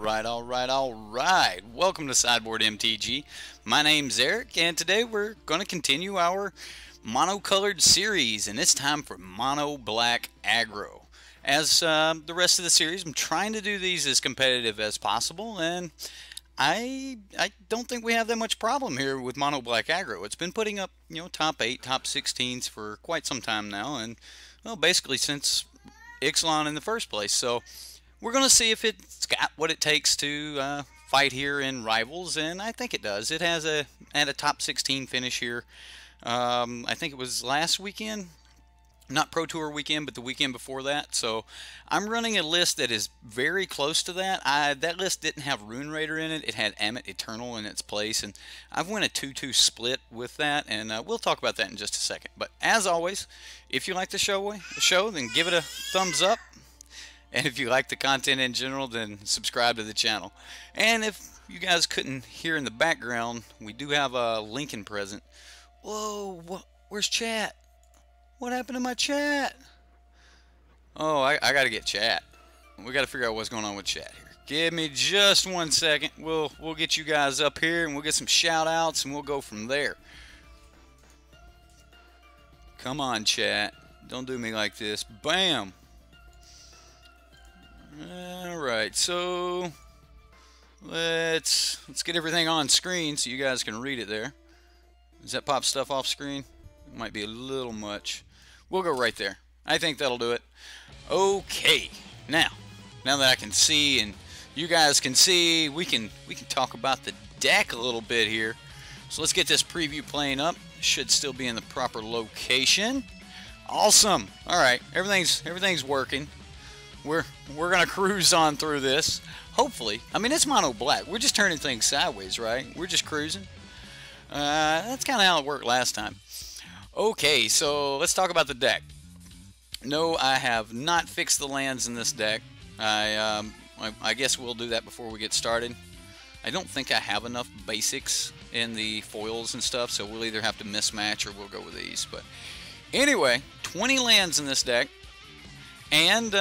Alright. Welcome to Sideboard MTG. My name's Eric, and today we're going to continue our monocolored series, and it's time for Mono Black Aggro. As the rest of the series, I'm trying to do these as competitive as possible, and I don't think we have that much problem here with Mono Black Aggro. It's been putting up, top 8, top 16s for quite some time now, and, well, basically since Ixalan in the first place. So we're going to see if it's got what it takes to fight here in Rivals, and I think it does. It has a top 16 finish here. I think it was last weekend. Not Pro Tour weekend, but the weekend before that. So I'm running a list that is very close to that. That list didn't have Rune Raider in it. It had Amit Eternal in its place, and I've won a 2-2 split with that, and we'll talk about that in just a second. But as always, if you like the show, then give it a thumbs up. And if you like the content in general, then subscribe to the channel. And if you guys couldn't hear in the background, we do have a Lincoln present. Whoa, where's chat? What happened to my chat? Oh, I got to get chat. We got to figure out what's going on with chat here. Give me just 1 second. We'll get you guys up here, and we'll get some shout outs, and we'll go from there. Come on, chat. Don't do me like this. Bam. Alright, so let's get everything on screen so you guys can read it there. Does that pop stuff off screen? It might be a little much. We'll go right there. I think that'll do it. Okay, now that I can see and you guys can see, we can talk about the deck a little bit here. So let's get this preview playing up. Should still be in the proper location. Awesome. Alright, everything's working. We're gonna cruise on through this. Hopefully. I mean, it's mono black. We're just turning things sideways, right? We're just cruising. That's kind of how it worked last time. Okay, so let's talk about the deck. No, I have not fixed the lands in this deck. I guess we'll do that before we get started. I don't think I have enough basics in the foils and stuff, so we'll either have to mismatch or we'll go with these. But anyway, 20 lands in this deck. And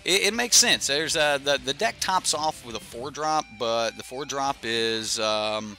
it makes sense. There's the deck tops off with a 4-drop, but the 4-drop is the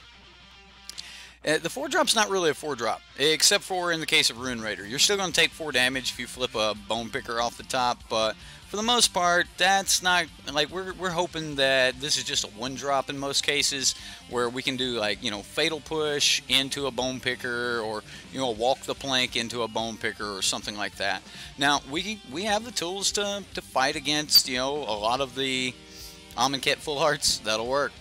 4-drop's not really a 4-drop, except for in the case of Rune Raider. You're still going to take 4 damage if you flip a Bone Picker off the top, but for the most part, that's not like we're hoping that this is just a 1-drop in most cases, where we can do like Fatal Push into a Bone Picker, or Walk the Plank into a Bone Picker or something like that. Now we have the tools to fight against a lot of the Amonkhet Full Arts. That'll work.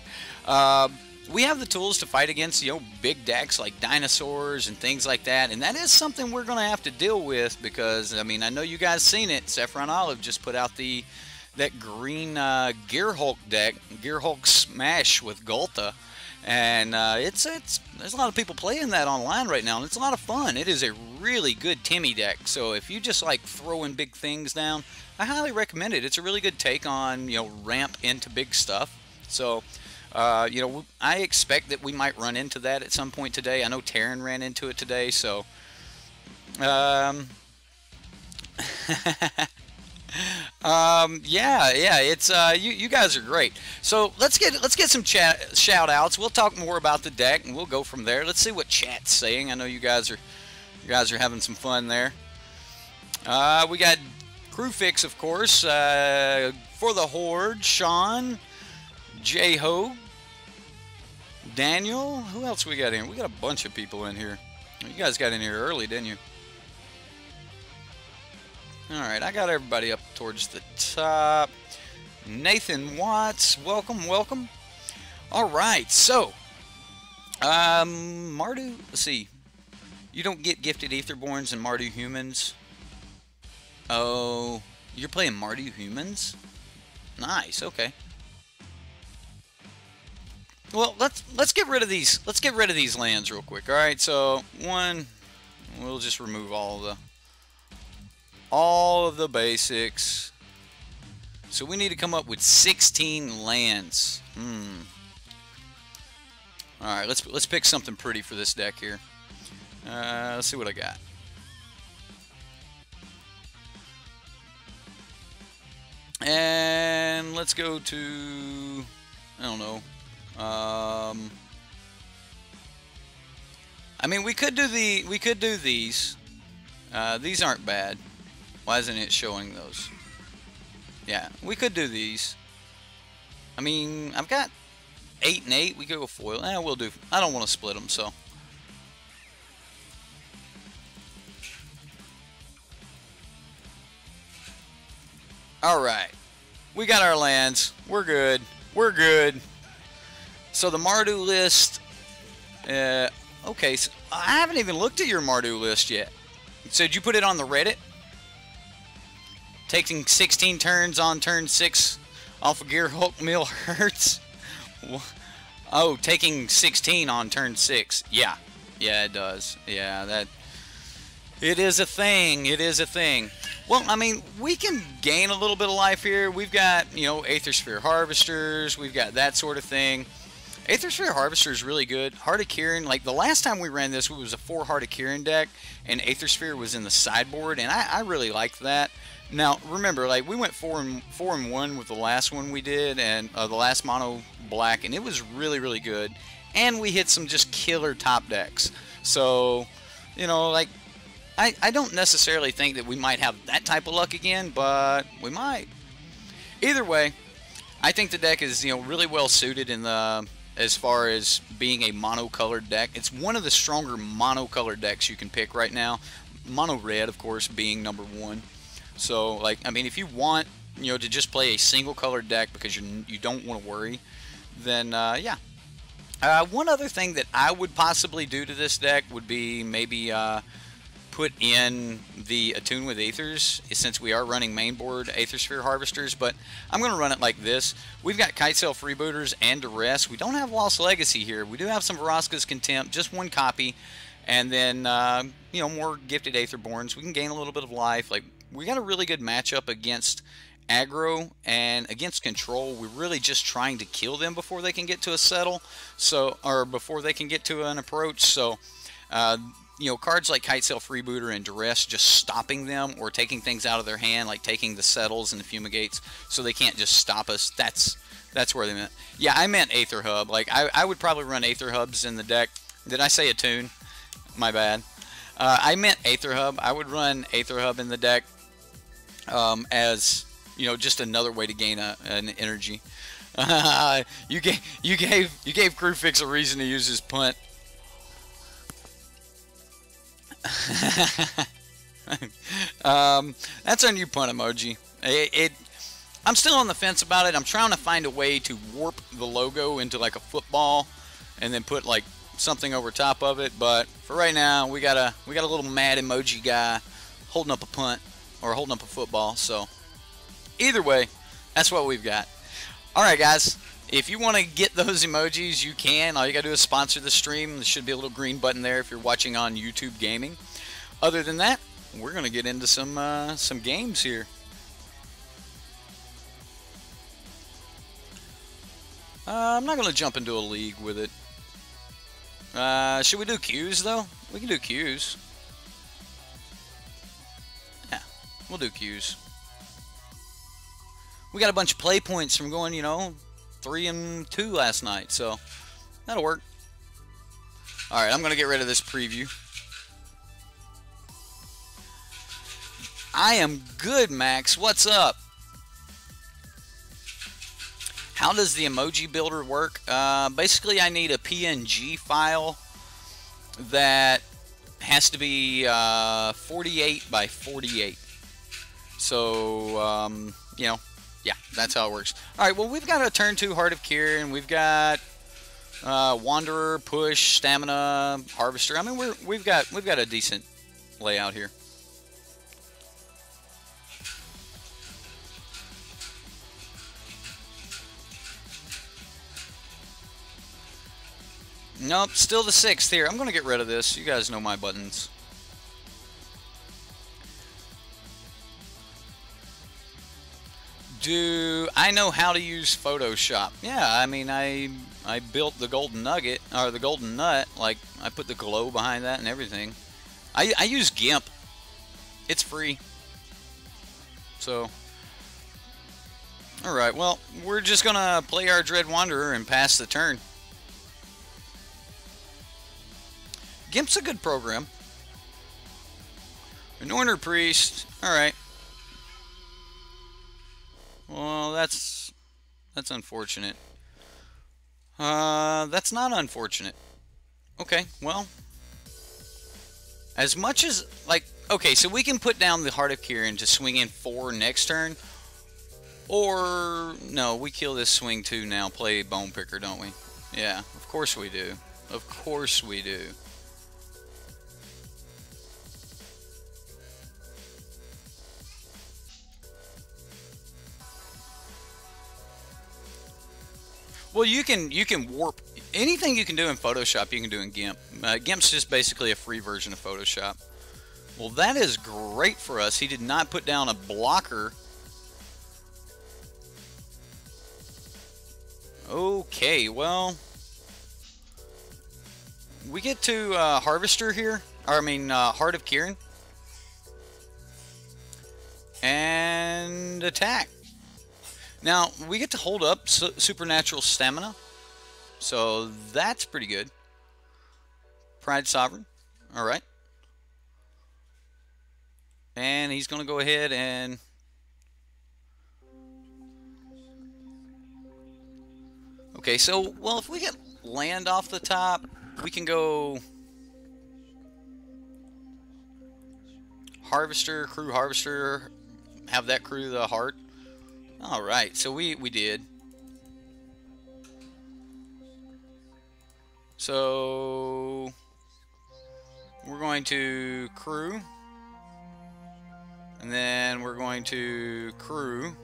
We have the tools to fight against big decks like dinosaurs and things like that, and that is something we're going to have to deal with, because I mean, I know you guys seen it. Saffron Olive just put out that green Gear Hulk deck, Gear Hulk Smash with Gulta, and there's a lot of people playing that online right now, and it's a lot of fun. It is a really good Timmy deck, so if you just like throwing big things down, I highly recommend it. It's a really good take on ramp into big stuff. So I expect that we might run into that at some point today. I know Terran ran into it today, so yeah, it's you guys are great. So let's get some shout outs. We'll talk more about the deck and we'll go from there. Let's see what chat's saying. I know you guys are having some fun there. We got Crewfix, of course, for the Horde, Sean, J-Ho, Daniel, who else we got in? We got a bunch of people in here. You guys got in here early, didn't you? Alright, I got everybody up towards the top. Nathan Watts, welcome. Alright, so Mardu, let's see. You don't get gifted Aetherborns and Mardu humans. Oh, you're playing Mardu humans? Nice, okay. Well, let's get rid of these. Let's get rid of these lands real quick. All right, so we'll just remove all of the basics. So we need to come up with 16 lands. All right, let's pick something pretty for this deck here. Let's see what I got. And let's go to, I don't know. I mean, we could do these. These aren't bad. Why isn't it showing those? Yeah, we could do these. I mean, I've got 8 and 8. We could go foil. We'll do. I don't want to split them, so. Alright. We got our lands. We're good. We're good. So the Mardu list. Okay, so I haven't even looked at your Mardu list yet. So did you put it on the Reddit? Taking 16 turns on turn 6 off of Gear Hulk Mill hurts. Oh, taking 16 on turn 6. Yeah. Yeah, it does. Yeah, that... It is a thing. It is a thing. Well, I mean, we can gain a little bit of life here. We've got, you know, Aether Sphere Harvesters. We've got that sort of thing. Aether Sphere Harvester is really good. Heart of Kirin, like the last time we ran this, it was a 4 Heart of Kirin deck, and Aether Sphere was in the sideboard, and I really liked that. Now, remember, like, we went 4 and 1 with the last one we did, and the last Mono Black, and it was really, really good. And we hit some just killer top decks. So, you know, like, I don't necessarily think that we might have that type of luck again, but we might. Either way, I think the deck is, you know, really well suited in the, as far as being a mono-colored deck. It's one of the stronger mono-colored decks you can pick right now. Mono red, of course, being number 1. So, like, I mean, if you want, you know, to just play a single-colored deck because you don't want to worry, then, yeah. One other thing that I would possibly do to this deck would be maybe put in the Attune with Aethers, since we are running mainboard Aether Sphere Harvesters, but I'm going to run it like this. We've got Kite Sail Freebooters and Duress. We don't have Lost Legacy here. We do have some Vraska's Contempt, just 1 copy, and then, you know, more Gifted Aetherborns. We can gain a little bit of life. Like, we got a really good matchup against aggro and against control. We're really just trying to kill them before they can get to a settle, so, or before they can get to an approach. So, you know, cards like Kite Sail Freebooter and Duress, just stopping them or taking things out of their hand, like taking the settles and the fumigates, so they can't just stop us. That's where they meant. Yeah, I meant Aether Hub. Like, I would probably run Aether Hubs in the deck. Did I say Attune? My bad. I meant Aether Hub. I would run Aether Hub in the deck as, you know, just another way to gain an energy. You gave Crewfix a reason to use his punt. That's our new punt emoji. I'm still on the fence about it. I'm trying to find a way to warp the logo into like a football and then put like something over top of it, but for right now we got a little mad emoji guy holding up a punt or holding up a football. So either way, that's what we've got. Alright guys, if you want to get those emojis, you can. All you gotta do is sponsor the stream. There should be a little green button there if you're watching on YouTube Gaming. Other than that, we're gonna get into some games here. I'm not gonna jump into a league with it. Should we do queues though? We can do queues. Yeah, we'll do queues. We got a bunch of play points from going, you know, 3 and 2 last night, so that'll work. Alright, I'm gonna get rid of this preview. I am good, Max. What's up? How does the emoji builder work? Basically, I need a PNG file that has to be 48 by 48. So, you know, yeah, that's how it works. All right, well, we've got a turn 2 Heart of Kirin. We've got Wanderer, Push, Stamina, Harvester. I mean, we've got a decent layout here. Nope, still the 6th here. I'm going to get rid of this. You guys know my buttons. Do I know how to use Photoshop? Yeah, I mean, I built the golden nugget, or the golden nut. Like, I put the glow behind that and everything. I use GIMP. It's free. So, Alright, well, we're just gonna play our Dread Wanderer and pass the turn. Gimp's a good program. Anointer Priest. Alright. Well, that's unfortunate. That's not unfortunate. Okay, well. As much as, like, okay, so we can put down the Heart of Kirin to swing in 4 next turn. Or, no, we kill this swing 2 now, play Bone Picker, don't we? Yeah, of course we do. Of course we do. Well, you can warp anything you can do in Photoshop. You can do in GIMP. GIMP's just basically a free version of Photoshop. Well, that is great for us. He did not put down a blocker. Okay, well, we get to Harvester here. Or, I mean, Heart of Kirin. And attack. Now, we get to hold up Supernatural Stamina. So, that's pretty good. Pride Sovereign. Alright. And he's going to go ahead and... Okay, so, well, if we get land off the top, we can go... Harvester, Crew Harvester, have that crew the heart. Alright, so we did. So we're going to crew. And then we're going to crew.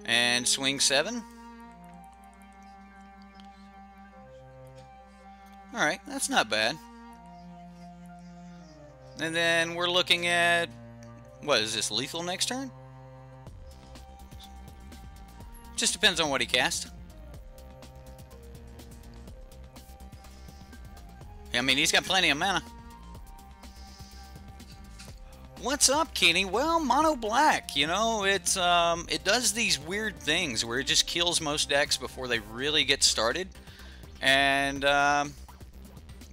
And swing 7. Alright, that's not bad. And then we're looking at... What, is this lethal next turn? Just depends on what he cast. I mean, he's got plenty of mana. What's up, Kenny? Well, Mono Black, you know, it's it does these weird things where it just kills most decks before they really get started. And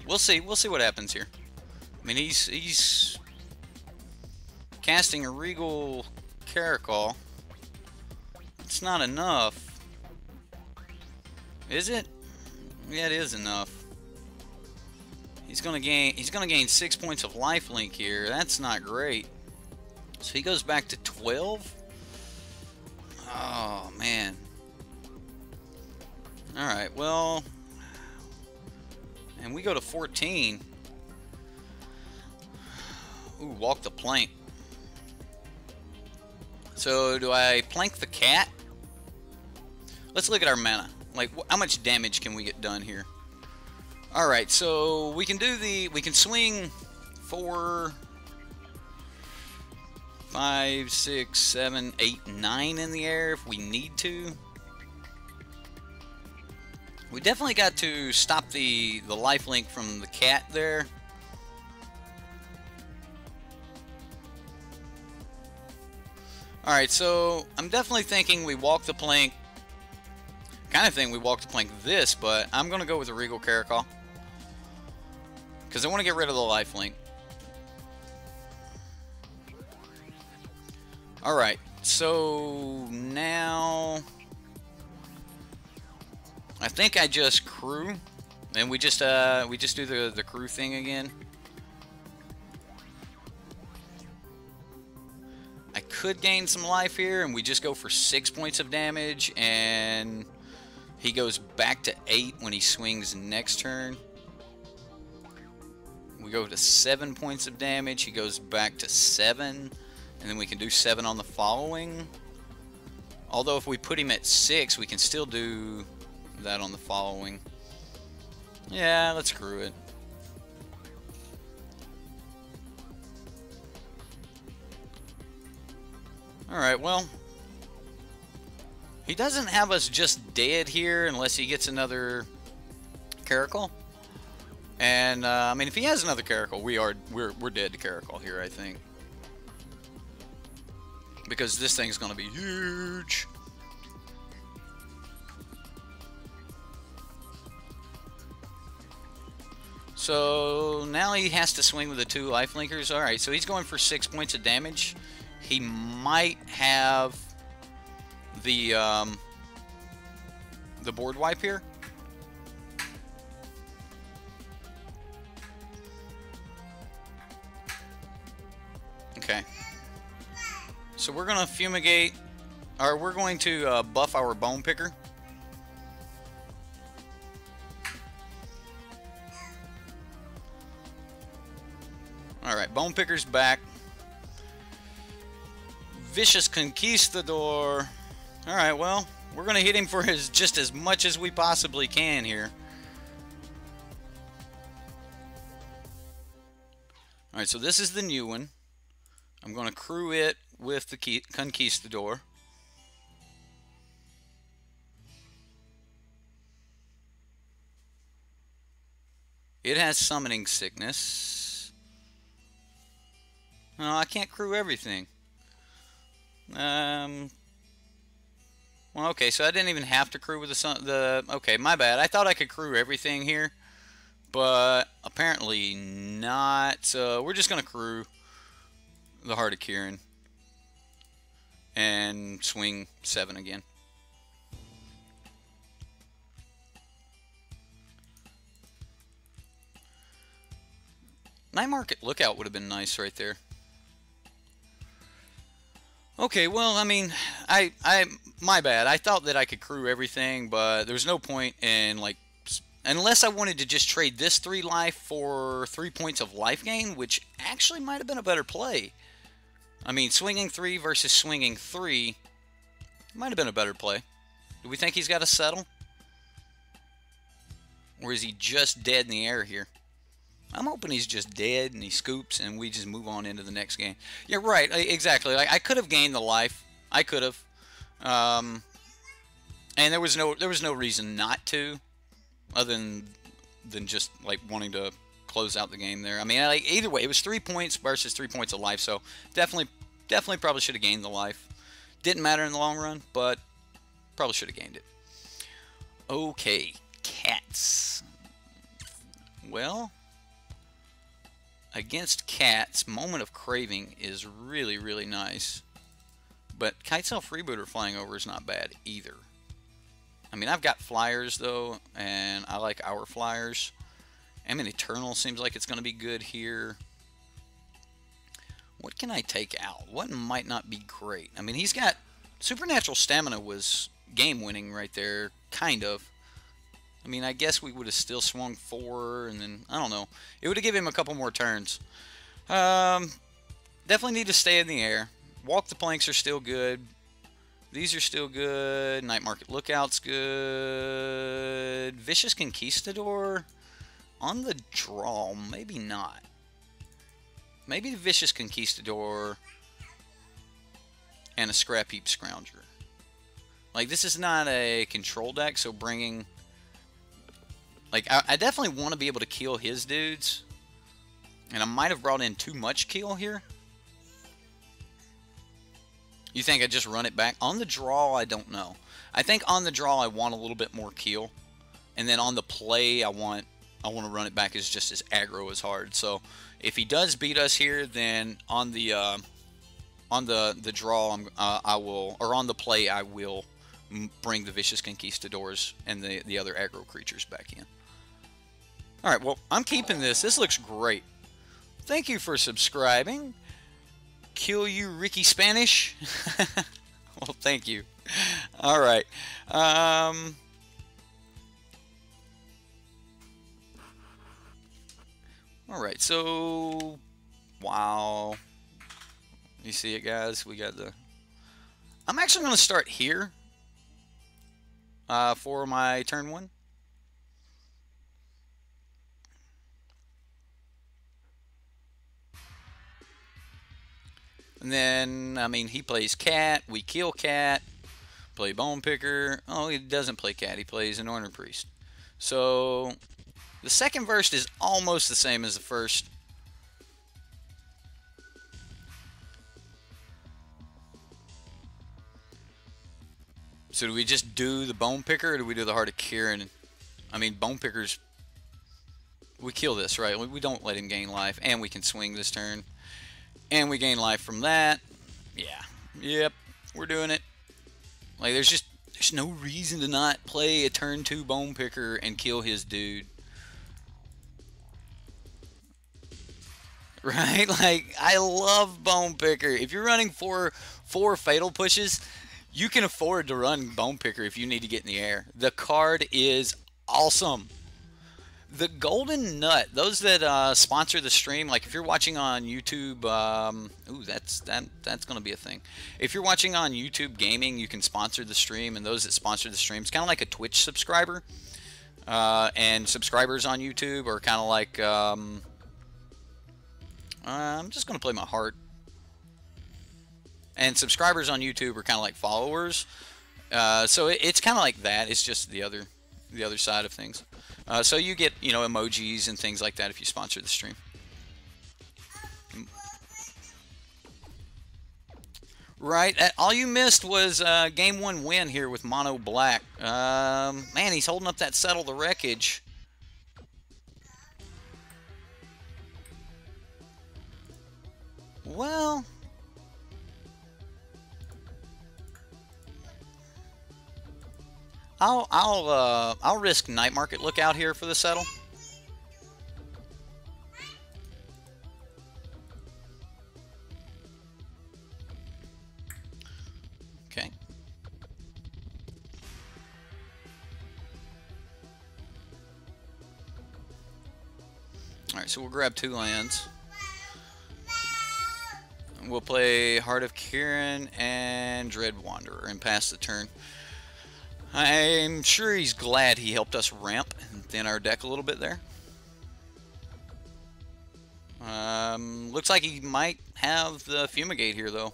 we'll see what happens here. I mean, he's casting a Regal Caracol. It's not enough. Is it? Yeah, it is enough. He's gonna gain 6 points of lifelink here. That's not great. So he goes back to 12. Oh man. Alright, well, and we go to 14. Ooh, walk the plank. So, do I plank the cat? Let's look at our mana. Like, how much damage can we get done here? Alright, so we can swing 4, 5, 6, 7, 8, 9 in the air if we need to. We definitely got to stop the lifelink from the cat there. Alright, so I'm definitely thinking we walk the plank. Kind of think we walk the plank this, but I'm going to go with the Regal Caracol. Because I want to get rid of the lifelink. Alright, so now I think I just crew. And we just do the crew thing again. I could gain some life here, and we just go for 6 points of damage, and he goes back to 8 when he swings next turn. We go to 7 points of damage, he goes back to 7, and then we can do 7 on the following. Although if we put him at 6, we can still do that on the following. Yeah, let's screw it. Alright, well, he doesn't have us just dead here unless he gets another Caracol. And, I mean, if he has another Caracol, we're dead to Caracol here, I think. because this thing's going to be huge. So now he has to swing with the 2 life linkers. Alright, so he's going for 6 points of damage. He might have the board wipe here. Okay. So we're going to fumigate, or we're going to buff our bone picker. Alright, bone picker's back. Vicious Conquistador. Alright, well, we're going to hit him for just as much as we possibly can here. Alright, so this is the new one. I'm going to crew it with the Conquistador. It has Summoning Sickness. No, I can't crew everything. Well, okay, so I didn't even have to crew with the... Okay, my bad. I thought I could crew everything here, but apparently not. So we're just going to crew the Heart of Kieran and swing 7 again. Night Market Lookout would have been nice right there. Okay, well, I mean, my bad. I thought that I could crew everything, but there was no point in, like, unless I wanted to just trade this 3 life for 3 points of life gain, which actually might have been a better play. I mean, swinging 3 versus swinging 3 might have been a better play. Do we think he's got to settle? Or is he just dead in the air here? I'm hoping he's just dead and he scoops and we just move on into the next game. Yeah, right. Exactly. Like, I could have gained the life. I could have. And there was no reason not to, other than just like wanting to close out the game there. I mean, like, either way, it was 3 points versus 3 points of life. So definitely probably should have gained the life. Didn't matter in the long run, but probably should have gained it. Okay, cats. Well, against cats, Moment of Craving is really, really nice. But Kitesail Freebooter flying over is not bad either. I mean, I've got flyers, though, and I like our flyers. I mean, Eternal seems like it's going to be good here. What can I take out? What might not be great? I mean, he's got... Supernatural Stamina was game-winning right there, kind of. I mean, I guess we would have still swung 4, and then, I don't know. It would have given him a couple more turns. Definitely need to stay in the air. Walk the Planks are still good. These are still good. Night Market Lookout's good. Vicious Conquistador on the draw, maybe not. Maybe the Vicious Conquistador and a Scrap Heap Scrounger. Like, this is not a control deck, so bringing... Like, I definitely want to be able to kill his dudes. And I might have brought in too much kill here. You think I just run it back? On the draw, I don't know. I think on the draw, I want a little bit more kill. And then on the play, I want to run it back as just as aggro as hard. So, if he does beat us here, then on the draw, I will, or on the play, I will bring the Vicious Conquistadors and the other aggro creatures back in. Alright, well, I'm keeping this. This looks great. Thank you for subscribing. Kill you, Ricky Spanish. Well, thank you. Alright. Alright, so... Wow. You see it, guys? We got the... I'm actually going to start here for my turn 1. And then, I mean, he plays cat. We kill cat. Play bone picker. Oh, he doesn't play cat. He plays Anointed Priest. So, the second verse is almost the same as the first. So do we just do the Bone Picker, or do we do the Heart of Kieran? I mean, Bone Pickers, we kill this, right? We don't let him gain life, and we can swing this turn. And we gain life from that. Yeah. Yep. We're doing it. Like, there's no reason to not play a turn 2 Bone Picker and kill his dude. Right? Like, I love Bone Picker. If you're running four Fatal Pushes, you can afford to run Bone Picker if you need to get in the air. The card is awesome. The Golden Nut, those that sponsor the stream, like if you're watching on YouTube, ooh, that's going to be a thing. If you're watching on YouTube Gaming, you can sponsor the stream, and those that sponsor the stream, it's kind of like a Twitch subscriber. And subscribers on YouTube are kind of like, I'm just going to play my heart. And subscribers on YouTube are kind of like followers. So it's kind of like that. It's just the other side of things. So you get, you know, emojis and things like that if you sponsor the stream. Right. All you missed was game 1 win here with Mono Black. Man, he's holding up that Settle the Wreckage. Well, I'll risk Night Market Lookout here for the settle. Okay. All right, so we'll grab 2 lands. We'll play Heart of Kieran and Dread Wanderer and pass the turn. I'm sure he's glad he helped us ramp and thin our deck a little bit there. Looks like he might have the Fumigate here, though.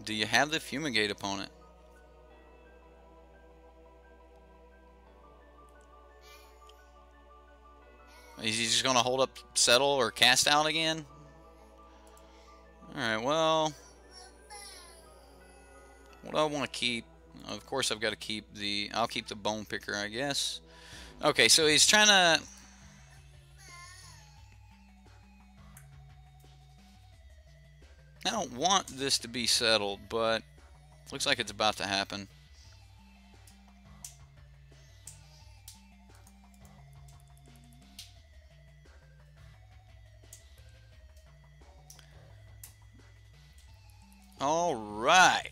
Do you have the Fumigate, opponent? Is he just going to hold up Settle or Cast Out again? Alright, well, what do I want to keep? Of course I've got to keep I'll keep the Bone Picker, I guess. Okay, so he's trying to... I don't want this to be settled, but looks like it's about to happen. All right.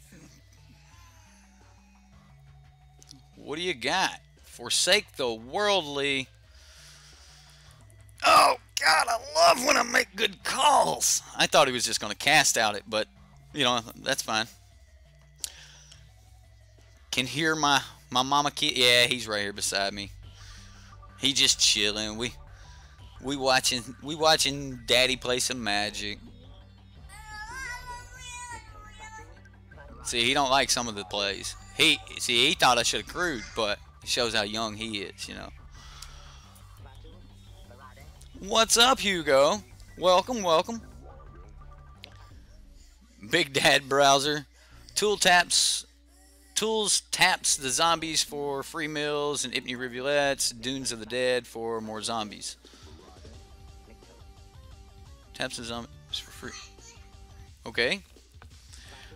What do you got? Forsake the worldly. Oh, God, I love when I make good calls. I thought he was just going to cast out it, but, you know, that's fine. Can hear my mama kid. Yeah, he's right here beside me. He just chilling. We watching Daddy play some Magic. See, he don't like some of the plays. He thought I should have crewed, but it shows how young he is, you know. What's up, Hugo? Welcome, welcome. Big Dad Browser. Tools taps the zombies for free meals and Ipni Rivulets. Dunes of the Dead for more zombies. Taps the zombies for free. Okay.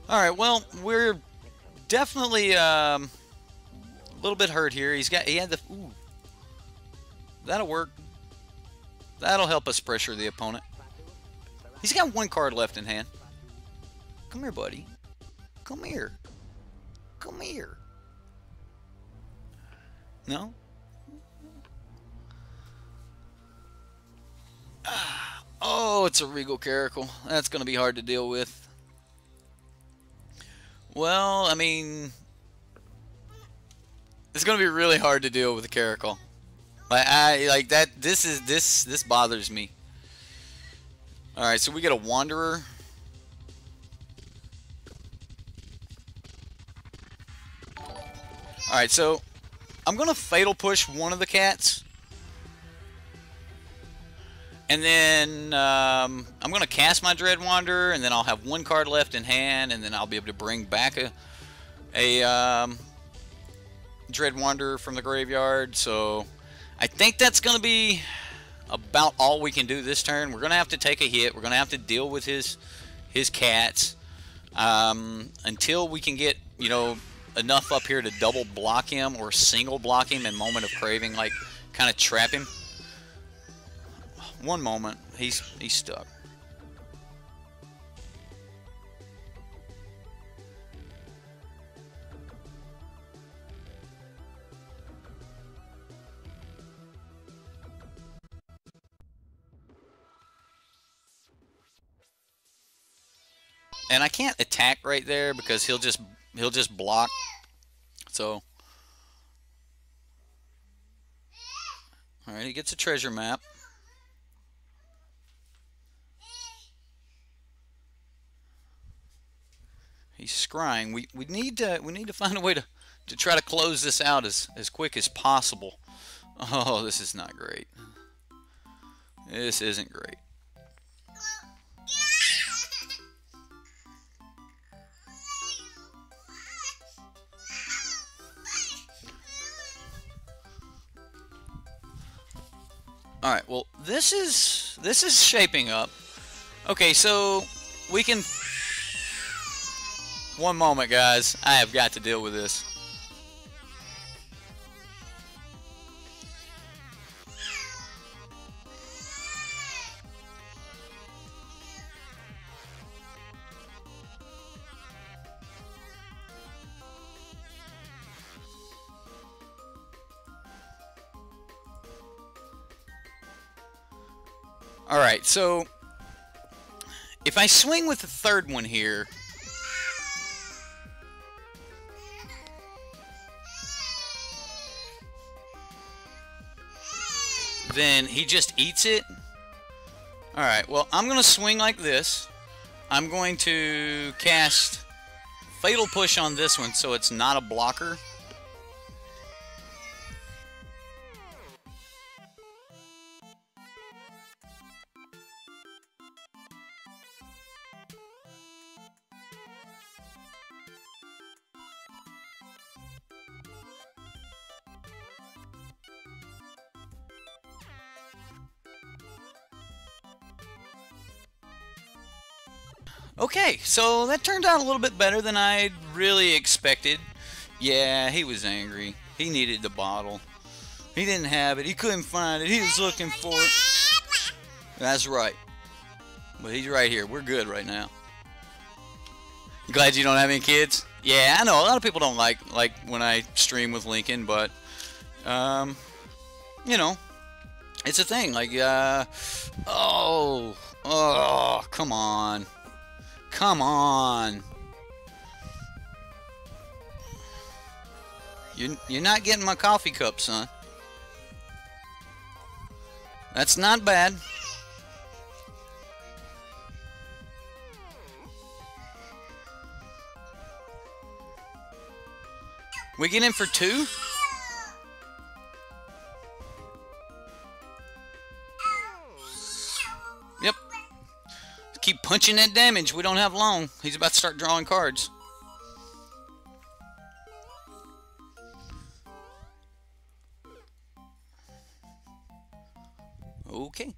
Alright, well, we're definitely a little bit hurt here. He had the... Ooh. That'll work. That'll help us pressure the opponent. He's got 1 card left in hand. Come here, buddy. Come here. Come here. No? Oh, it's a Regal Caracal. That's going to be hard to deal with. Well, I mean, it's going to be really hard to deal with the Caracal. Like that. This bothers me. All right, so we get a Wanderer. All right, so I'm going to Fatal Push one of the cats. And then I'm going to cast my Dread Wanderer, and then I'll have 1 card left in hand, and then I'll be able to bring back a Dread Wanderer from the graveyard, so I think that's going to be about all we can do this turn. We're going to have to take a hit. We're going to have to deal with his cats until we can get, you know, enough up here to double block him or single block him in Moment of Craving, like kind of trap him. One moment, he's stuck. And I can't attack right there because he'll just block. So, all right, he gets a treasure map. He's scrying. We need to find a way to try to close this out as quick as possible. Oh, this is not great. This isn't great. All right, well, this is shaping up. Okay, so we can... One moment, guys. I have got to deal with this. Alright, so if I swing with the third one here, then he just eats it. Alright, well, I'm going to swing like this. I'm going to cast Fatal Push on this one so it's not a blocker. Okay, so that turned out a little bit better than I really expected. Yeah, he was angry. He needed the bottle. He didn't have it. He couldn't find it. He was looking for it. That's right. But he's right here. We're good right now. You glad you don't have any kids? Yeah, I know. A lot of people don't like when I stream with Lincoln, but, you know, it's a thing. Like, oh, come on. Come on. You're not getting my coffee cup, son. That's not bad. We get in for 2? Yep. Keep punching that damage. We don't have long. He's about to start drawing cards. Okay.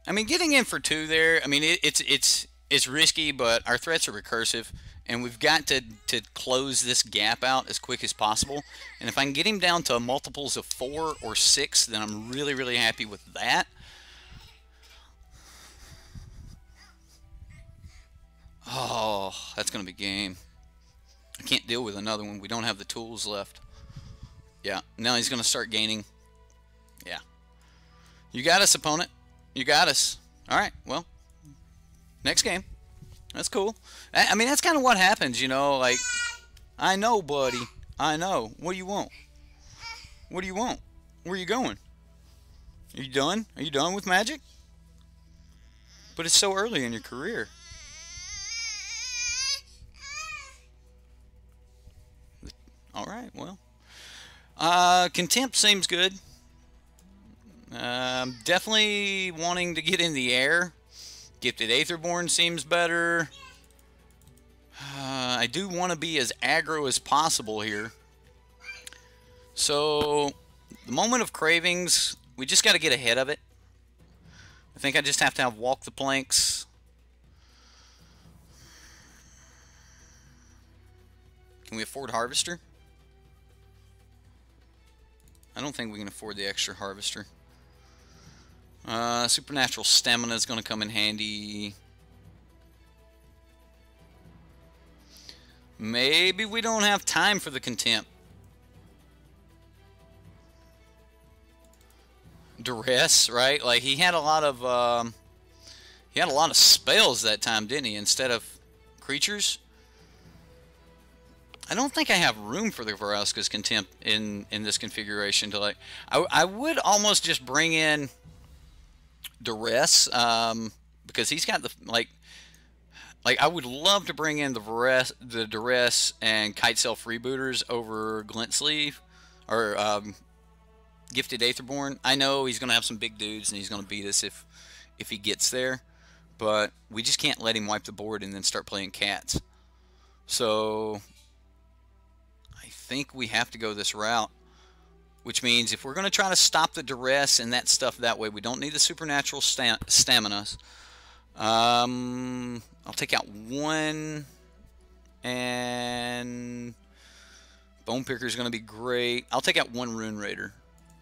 I mean, getting in for 2 there, I mean, it's risky, but our threats are recursive, and we've got to close this gap out as quick as possible. And if I can get him down to multiples of 4 or 6, then I'm really, really happy with that. Oh, that's going to be game. I can't deal with another one. We don't have the tools left. Yeah, now he's going to start gaining. Yeah. You got us, opponent. You got us. All right, well, next game. That's cool. I mean, that's kind of what happens, you know, like, I know, buddy. I know. What do you want? What do you want? Where are you going? Are you done? Are you done with Magic? But it's so early in your career. All right, well. Contempt seems good. Definitely wanting to get in the air. Gifted Aetherborn seems better. I do want to be as aggro as possible here. So, the moment of cravings, we just got to get ahead of it. I think I just have to have walk the planks. Can we afford Harvester? I don't think we can afford the extra Harvester. Supernatural Stamina is going to come in handy. Maybe we don't have time for the Contempt. Duress, right? Like he had a lot of spells that time, didn't he? Instead of creatures. I don't think I have room for the Varauska's Contempt in this configuration to like. I would almost just bring in Duress because he's got the like I would love to bring in the Duress and Kite Self Rebooters over Glint Sleeve or Gifted Aetherborn. I know he's going to have some big dudes and he's going to beat us if he gets there, but we just can't let him wipe the board and then start playing cats. So I think we have to go this route, which means if we're going to try to stop the Duress and that stuff that way, we don't need the Supernatural Staminas. I'll take out one, and Bone Picker is going to be great. I'll take out one Rune Raider,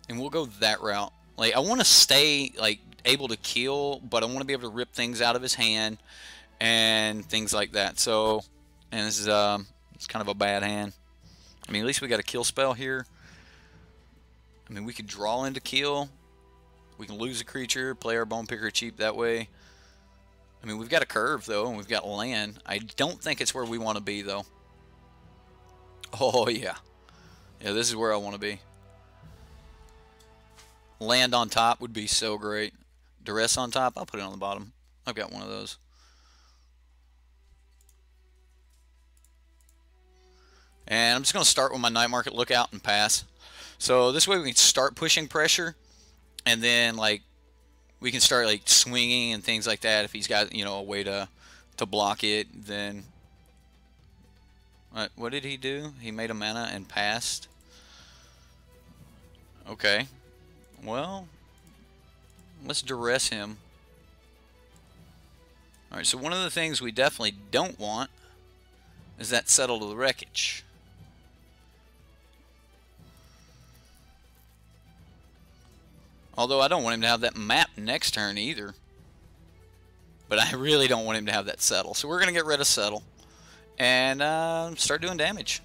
and we'll go that route. Like I want to stay like able to kill, but I want to be able to rip things out of his hand and things like that. So, and this is it's kind of a bad hand. I mean, at least we got a kill spell here. I mean, we could draw into kill. We can lose a creature, play our Bone Picker cheap that way. I mean, we've got a curve, though, and we've got land. I don't think it's where we want to be, though. Oh, yeah. Yeah, this is where I want to be. Land on top would be so great. Duress on top, I'll put it on the bottom. I've got one of those. And I'm just going to start with my Night Market Lookout and pass. So this way we can start pushing pressure, and then, like, we can start like swinging and things like that. If he's got, you know, a way to block it, then what did he do? He made a mana and passed. Okay, well, let's duress him. All right, so one of the things we definitely don't want is that Settle to the Wreckage. Although I don't want him to have that map next turn either. But I really don't want him to have that Settle. So we're going to get rid of Settle. And start doing damage.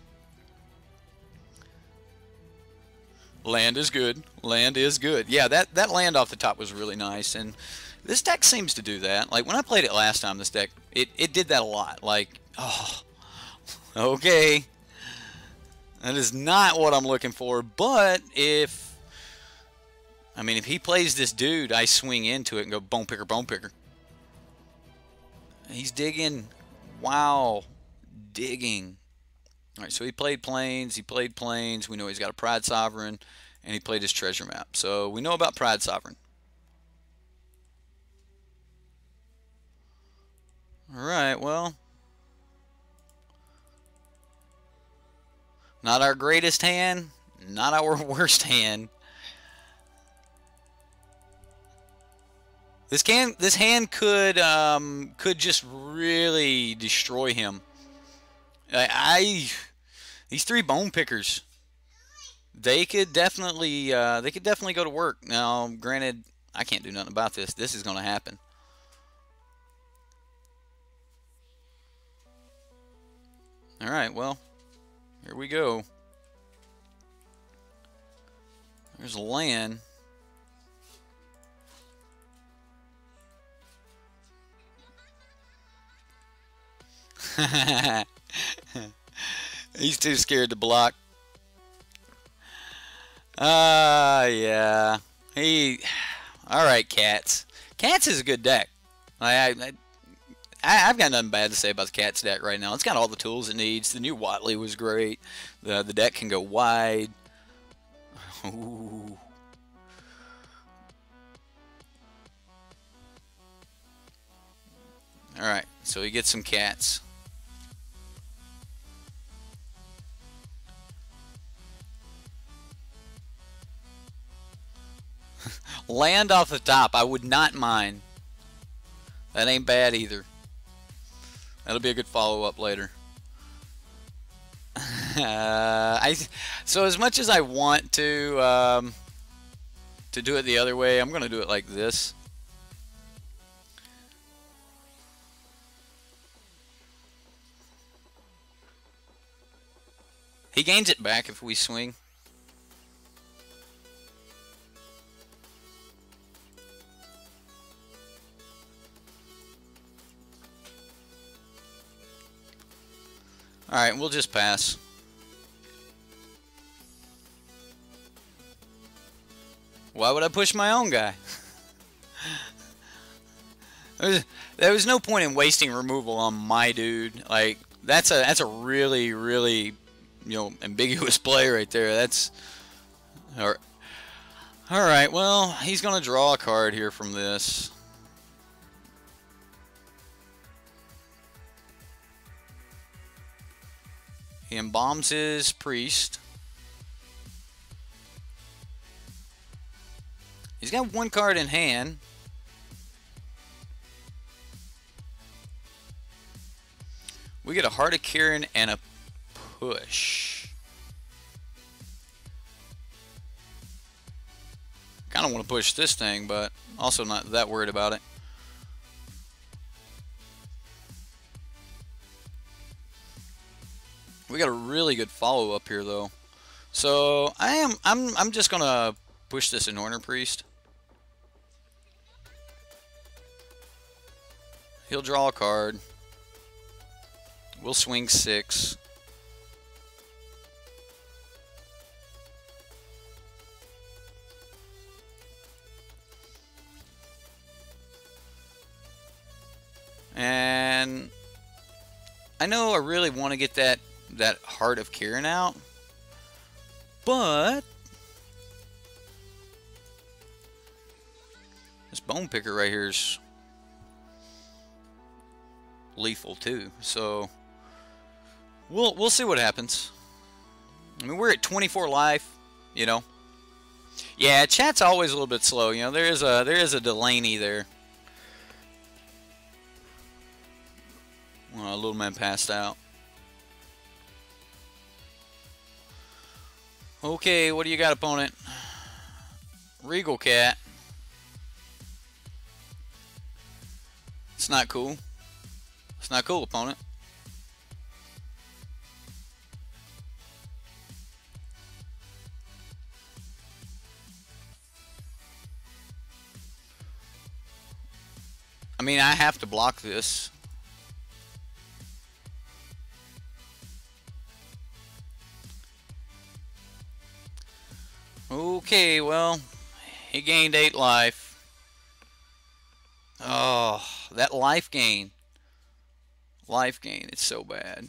Land is good. Land is good. Yeah, that land off the top was really nice. And this deck seems to do that. Like when I played it last time, this deck, it did that a lot. Like, oh, okay. That is not what I'm looking for. But if he plays this dude, I swing into it and go Bone Picker, Bone Picker. He's digging. Wow. Digging. Alright, so he played Plains. He played Plains. We know he's got a Pride Sovereign. And he played his treasure map. So we know about Pride Sovereign. Alright, well. Not our greatest hand. Not our worst hand. This hand could just really destroy him. These three Bone Pickers, they could definitely go to work. Now, granted, I can't do nothing about this. This is going to happen. All right, well, here we go. There's a land. He's too scared to block. Yeah. Alright, Cats. Cats is a good deck. I've got nothing bad to say about the Cats deck right now. It's got all the tools it needs. The new Watley was great. The deck can go wide. Ooh. Alright, so he gets some cats. Land off the top, I would not mind. That ain't bad either. That'll be a good follow-up later. So as much as I want to do it the other way, I'm going to do it like this. He gains it back if we swing. Alright, we'll just pass. Why would I push my own guy? There was no point in wasting removal on my dude. Like, that's a really, really, ambiguous play right there. That's... Alright, well, he's going to draw a card here from this. He embalms his priest. He's got one card in hand. We get a Heart of Kirin and a push. Kind of want to push this thing, but also not that worried about it. We got a really good follow up here though. So I'm just gonna push this Inorner Priest. He'll draw a card. We'll swing 6. And I know I really want to get that Heart of Kirin out, but this Bone Picker right here is lethal too, so we'll see what happens. I mean, we're at 24 life, Yeah, chat's always a little bit slow, there is a Delaney there. Well, little man passed out. Okay, what do you got, opponent? Regal Cat. It's not cool. It's not cool, opponent. I mean, I have to block this. Okay, well, he gained 8 life. Oh, that life gain. Life gain, it's so bad.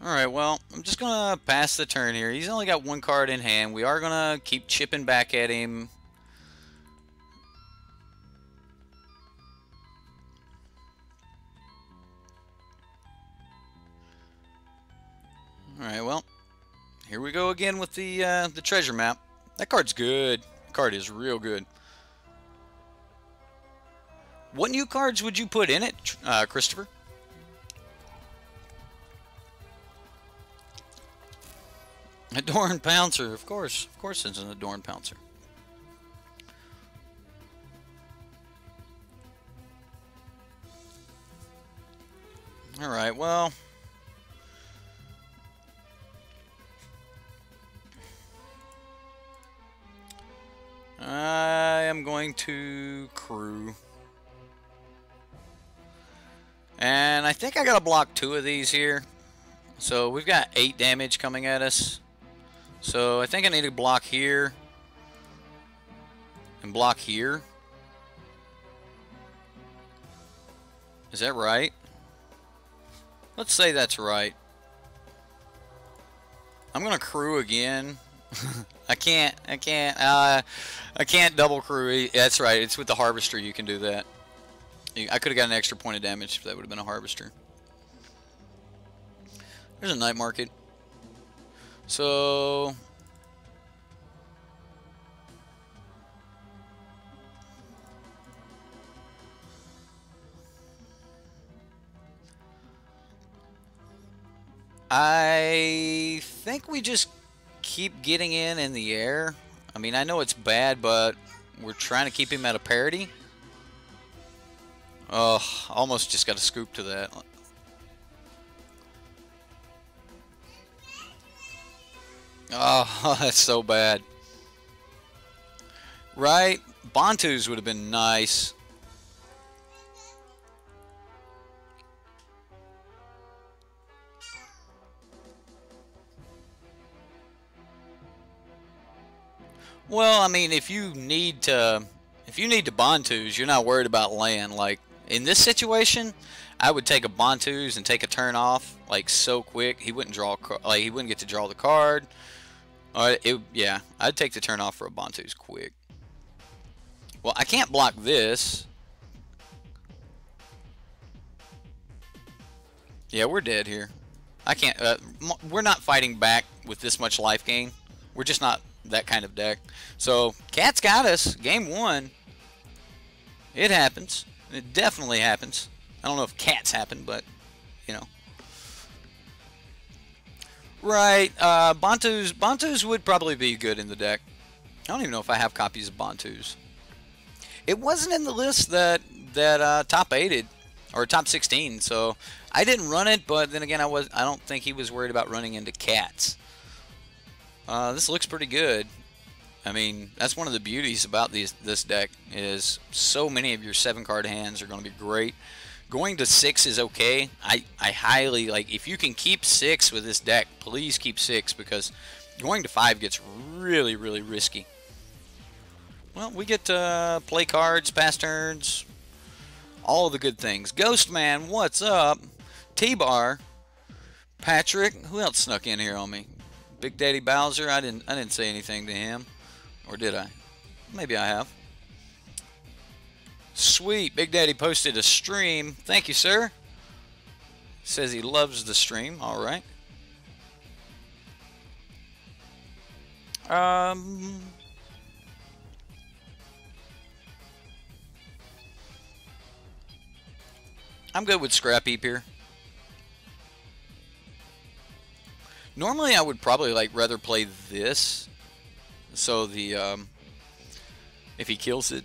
Alright, well, I'm just going to pass the turn here. He's only got one card in hand. We are going to keep chipping back at him. Alright, well, here we go again with the treasure map. That card's good. That card is real good. What new cards would you put in it, Christopher? Adorned Pouncer, of course. Of course it's an Adorned Pouncer. Alright, well... I am going to crew. And I think I gotta block 2 of these here. So we've got 8 damage coming at us. So I think I need to block here. And block here. Is that right? Let's say that's right. I'm gonna crew again. I can't double crew. That's right, it's with the harvester you can do that. I could have got an extra point of damage if that would have been a harvester. There's a night market. So I think we just keep getting in the air. I mean, I know it's bad, but we're trying to keep him at a parity. Oh, almost just got a scoop to that. Oh, that's so bad. Right? Bantus would have been nice. Well, I mean, if you need to Bantus, you're not worried about land. Like in this situation, I would take a Bantus and take a turn off like so quick. He wouldn't draw like he wouldn't get to draw the card. Yeah, I'd take the turn off for a Bantus quick. Well, I can't block this. Yeah, we're dead here. I can't. We're not fighting back with this much life gain. We're just not that kind of deck. So, Cat's got us. Game 1. It happens. It definitely happens. I don't know if Cats happen, but, you know. Right. Bantus would probably be good in the deck. I don't even know if I have copies of Bantus. It wasn't in the list that top 8'd or top 16, so I didn't run it, but then again, I don't think he was worried about running into Cats. This looks pretty good. I mean, that's one of the beauties about this deck is so many of your 7-card hands are going to be great. Going to 6 is okay. I highly, like, if you can keep 6 with this deck, please keep 6, because going to 5 gets really, really risky. Well, we get to play cards, pass turns, all of the good things. Ghost Man, what's up? T-Bar, Patrick, who else snuck in here on me? Big Daddy Bowser, I didn't say anything to him. Or did I? Maybe I have. Sweet, Big Daddy posted a stream. Thank you, sir. Says he loves the stream. All right. I'm good with Scrap Heap here. Normally I would probably rather play this, so the if he kills it,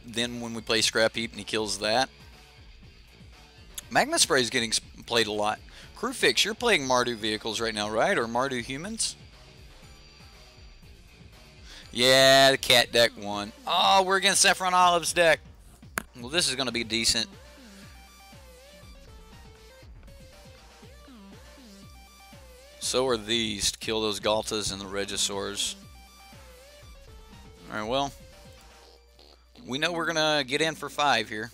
then when we play Scrap Heap and he kills that. Magma Spray is getting played a lot. Crewfix, you're playing Mardu vehicles right now, right? Or Mardu humans? Yeah, the cat deck won. Oh, we're against Saffron Olive's deck. Well, this is going to be decent. So are these to kill those Galtas and the Regisaurs. Alright, well, we know we're going to get in for 5 here.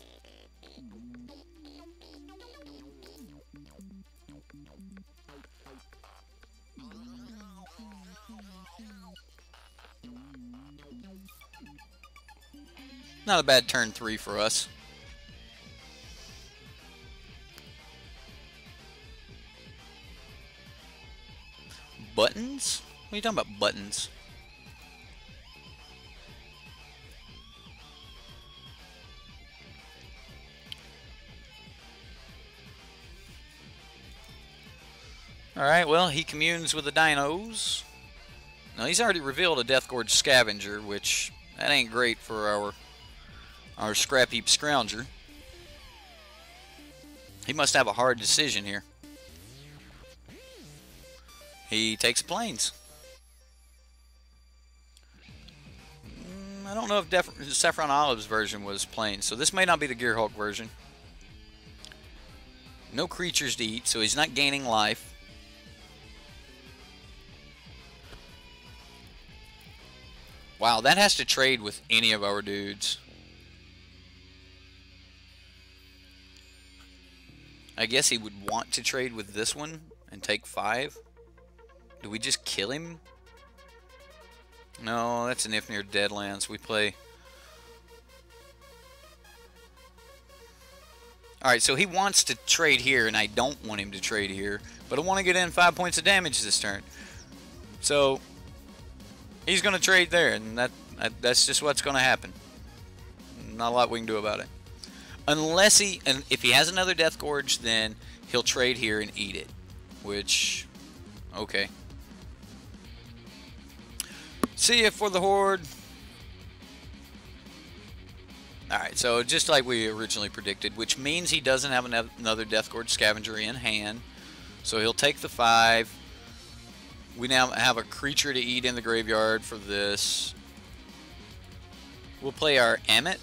Not a bad turn 3 for us. Buttons? What are you talking about, buttons? Alright, well, he communes with the dinos. Now, he's already revealed a Death Gorge Scavenger, which, that ain't great for our Scrap Heap Scrounger. He must have a hard decision here. He takes planes. I don't know if Saffron Olive's version was planes, so this may not be the Gearhulk version. No creatures to eat, so he's not gaining life. Wow, that has to trade with any of our dudes. I guess he would want to trade with this one and take 5. Do we just kill him? No, that's an if near Deadlands. We play... Alright, so he wants to trade here, and I don't want him to trade here. But I want to get in 5 points of damage this turn. So, he's going to trade there, and that's just what's going to happen. Not a lot we can do about it. Unless and if he has another Death Gorge, then he'll trade here and eat it. Which, okay. See ya for the Horde. Alright, so just like we originally predicted, which means he doesn't have another Death Gorge Scavenger in hand. So he'll take the 5. We now have a creature to eat in the graveyard for this. We'll play our Emmet.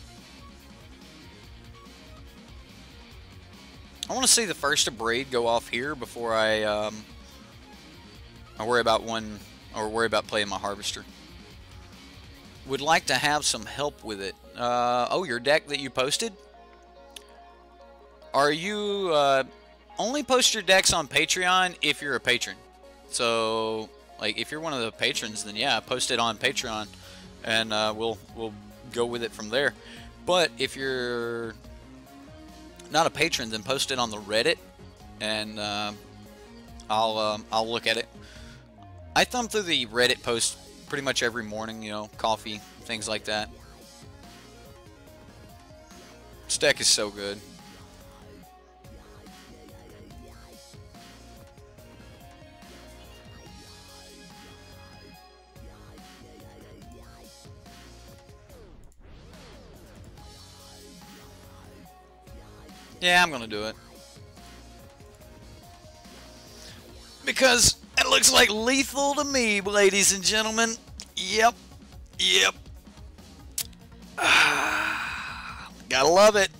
I want to see the first Abrade go off here before I worry about playing my Harvester. Would like to have some help with it. Oh, your deck that you posted? Are you only post your decks on Patreon if you're a patron? So, like, if you're one of the patrons, then yeah, post it on Patreon, and we'll go with it from there. But if you're not a patron, then post it on the Reddit, and I'll look at it. I thumb through the Reddit post pretty much every morning, you know, coffee, things like that. This deck is so good. Yeah, I'm gonna do it. Because it looks like lethal to me, ladies and gentlemen. Yep. Yep. Gotta love it.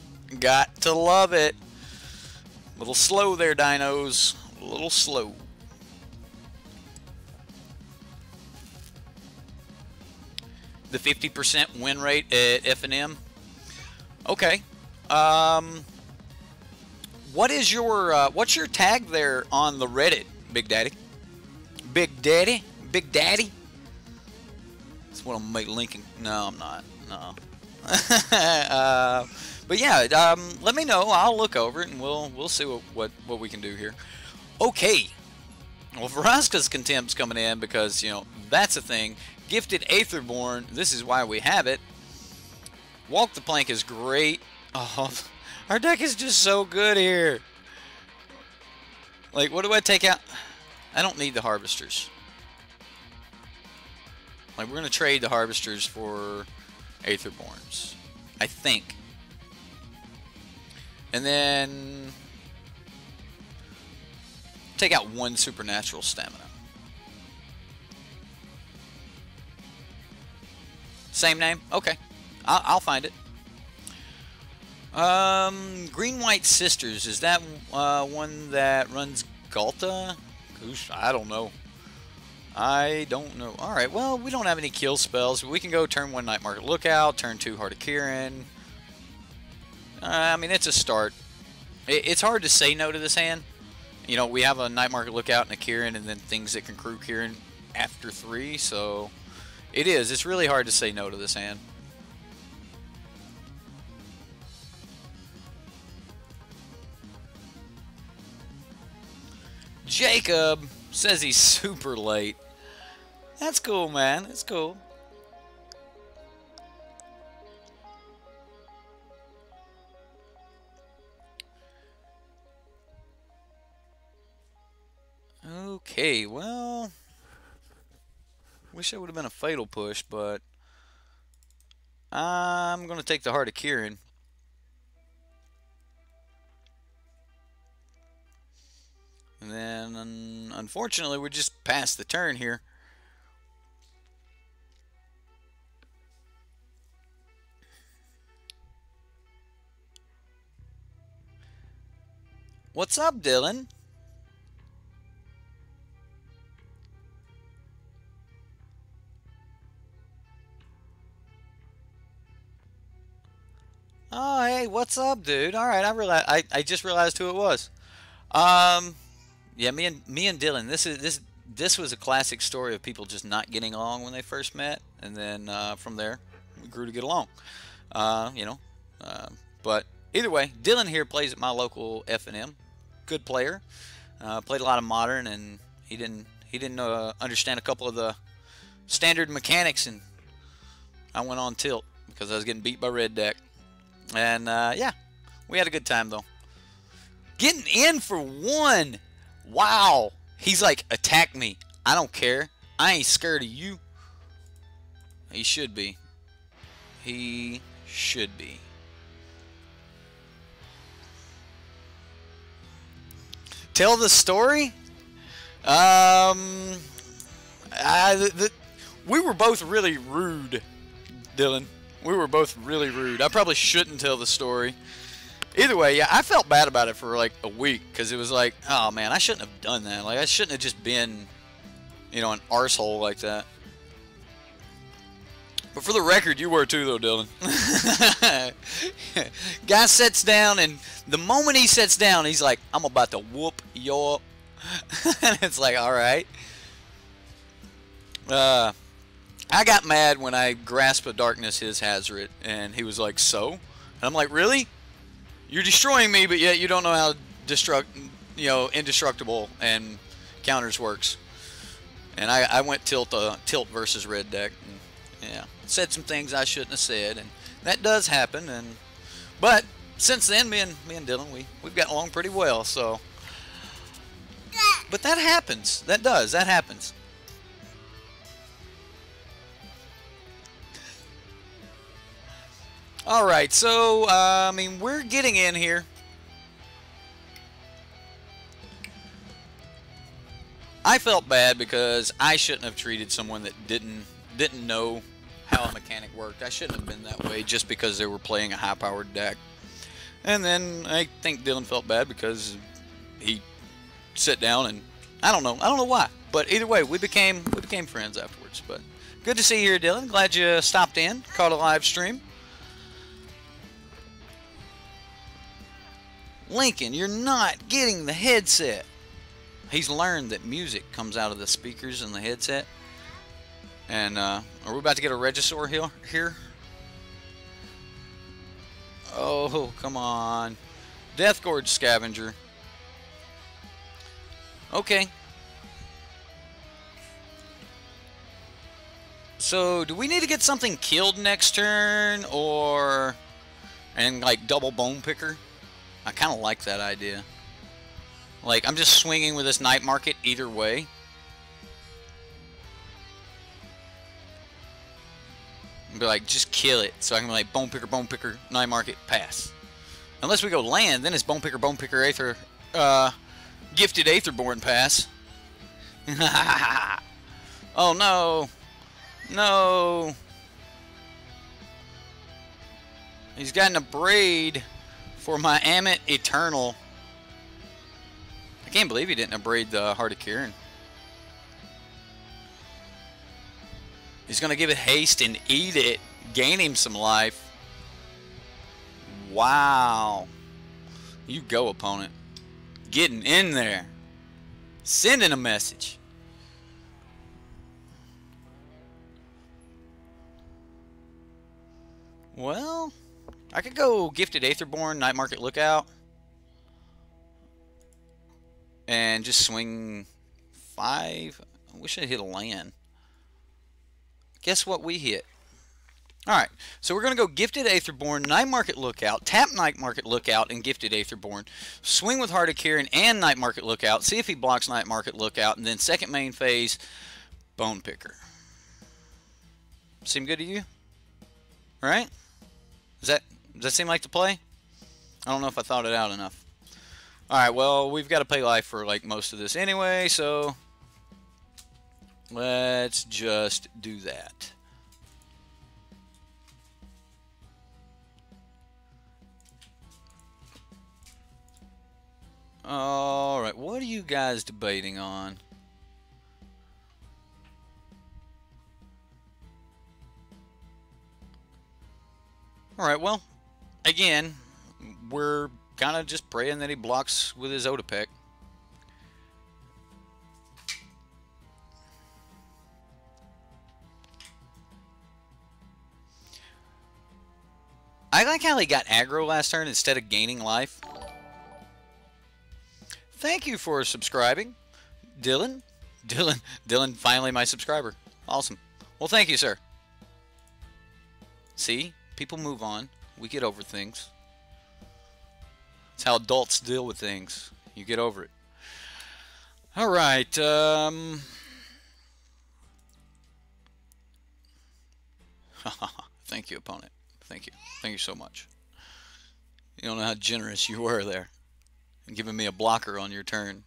Got to love it. A little slow there, dinos. A little slow. The 50% win rate at F&M. Okay. What is your what's your tag there on the Reddit, Big Daddy? Big Daddy? Big Daddy? That's what I'm linking. No, I'm not. No. But yeah, let me know. I'll look over it and we'll see what we can do here. Okay. Well, Vraska's Contempt's coming in because, you know, that's a thing. Gifted Aetherborn. This is why we have it. Walk the Plank is great. Oh, our deck is just so good here. Like, what do I take out? I don't need the Harvesters. Like, we're going to trade the Harvesters for Aetherborns, I think. And then take out one Supernatural Stamina. Same name? Okay. I'll find it. Green-White Sisters. Is that one that runs Galta? Oosh, I don't know. I don't know. Alright, well, we don't have any kill spells. We can go turn 1 Night Market Lookout, turn 2 Heart of Kirin. I mean, it's a start. It's hard to say no to this hand. You know, we have a Night Market Lookout and a Kirin, and then things that can crew Kirin after 3, so it is. It's really hard to say no to this hand. Jacob says he's super late. That's cool, man. That's cool. Okay, well, wish it would have been a fatal push, but I'm going to take the Heart of Kirin. And then, unfortunately, we're just past the turn here. What's up, Dylan? Oh, hey, what's up, dude? All right, I just realized who it was. Yeah, me and Dylan. this was a classic story of people just not getting along when they first met, and then from there we grew to get along. You know, but either way, Dylan here plays at my local F&M. Good player. Played a lot of modern, and he didn't understand a couple of the standard mechanics, and I went on tilt because I was getting beat by red deck. And yeah, we had a good time though. Getting in for one. Wow. He's like, attack me. I don't care. I ain't scared of you. He should be. He should be. Tell the story? We were both really rude, Dylan. We were both really rude. I probably shouldn't tell the story. Either way, yeah, I felt bad about it for like a week because it was like, oh man, I shouldn't have done that. Like, I shouldn't have just been, you know, an arsehole like that. But for the record, you were too, though, Dylan. Guy sits down, and the moment he sits down, he's like, I'm about to whoop your... And it's like, all right. I got mad when I grasped a darkness his Hazoret, and he was like, so? And I'm like, really? You're destroying me, but yet you don't know how indestructible and counters works. And I went tilt versus red deck. And, yeah, said some things I shouldn't have said, and that does happen. But since then, me and Dylan, we've gotten along pretty well. So, but that happens. That happens. Alright, so, I mean, we're getting in here. I felt bad because I shouldn't have treated someone that didn't know how a mechanic worked. I shouldn't have been that way just because they were playing a high-powered deck. And then I think Dylan felt bad because he sat down and I don't know why. But either way, we became friends afterwards. But good to see you here, Dylan. Glad you stopped in, caught a live stream. Lincoln, you're not getting the headset. He's learned that music comes out of the speakers in the headset. And are we about to get a Regisaur here? Oh, come on. Death Gorge Scavenger. Okay. So, do we need to get something killed next turn, and like double Bone Picker? I kind of like that idea. Like, I'm just swinging with this Night Market either way. Be like, just kill it. So I can be like, Bone Picker, Night Market, pass. Unless we go land, then it's Bone Picker, Aether, Gifted Aetherborn, pass. Oh no. No. He's got an Abrade for my Amit Eternal. I can't believe he didn't Abrade the Heart of Kirin. He's going to give it haste and eat it. Gain him some life. Wow. You go, opponent. Getting in there. Sending a message. Well, I could go Gifted Aetherborn, Night Market Lookout. And just swing 5. I wish I hit a land. Guess what we hit? Alright, so we're going to go Gifted Aetherborn, Night Market Lookout, tap Night Market Lookout, and Gifted Aetherborn. Swing with Heart of Kirin and Night Market Lookout. See if he blocks Night Market Lookout. And then second main phase, Bone Picker. Seem good to you? Right? Does that seem like the play? I don't know if I thought it out enough. Alright, well, we've got to pay life for like most of this anyway, so let's just do that. Alright, what are you guys debating on? Alright, well, again, we're kind of just praying that he blocks with his Otapec. I like how he got aggro last turn instead of gaining life. Thank you for subscribing, Dylan. Dylan, finally my subscriber. Awesome. Well, thank you, sir. See? People move on. We get over things. It's how adults deal with things. You get over it. Alright, thank you, opponent. Thank you. Thank you so much. You don't know how generous you were there. And giving me a blocker on your turn.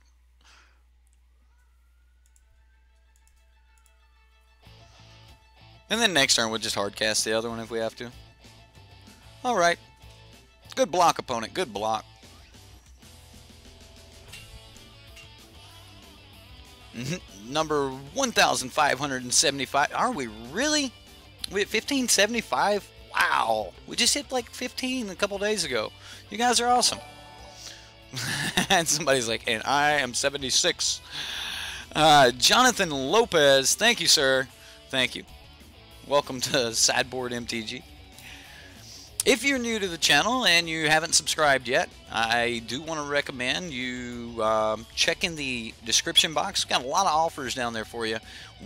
And then next turn we'll just hardcast the other one if we have to. Alright. Good block, opponent. Good block. Number 1,575. Are we really? We at 1,575? Wow. We just hit like 15 a couple days ago. You guys are awesome. And somebody's like, and I am 76. Jonathan Lopez. Thank you, sir. Thank you. Welcome to Sideboard MTG. If you're new to the channel and you haven't subscribed yet, I do want to recommend you check in the description box. We've got a lot of offers down there for you.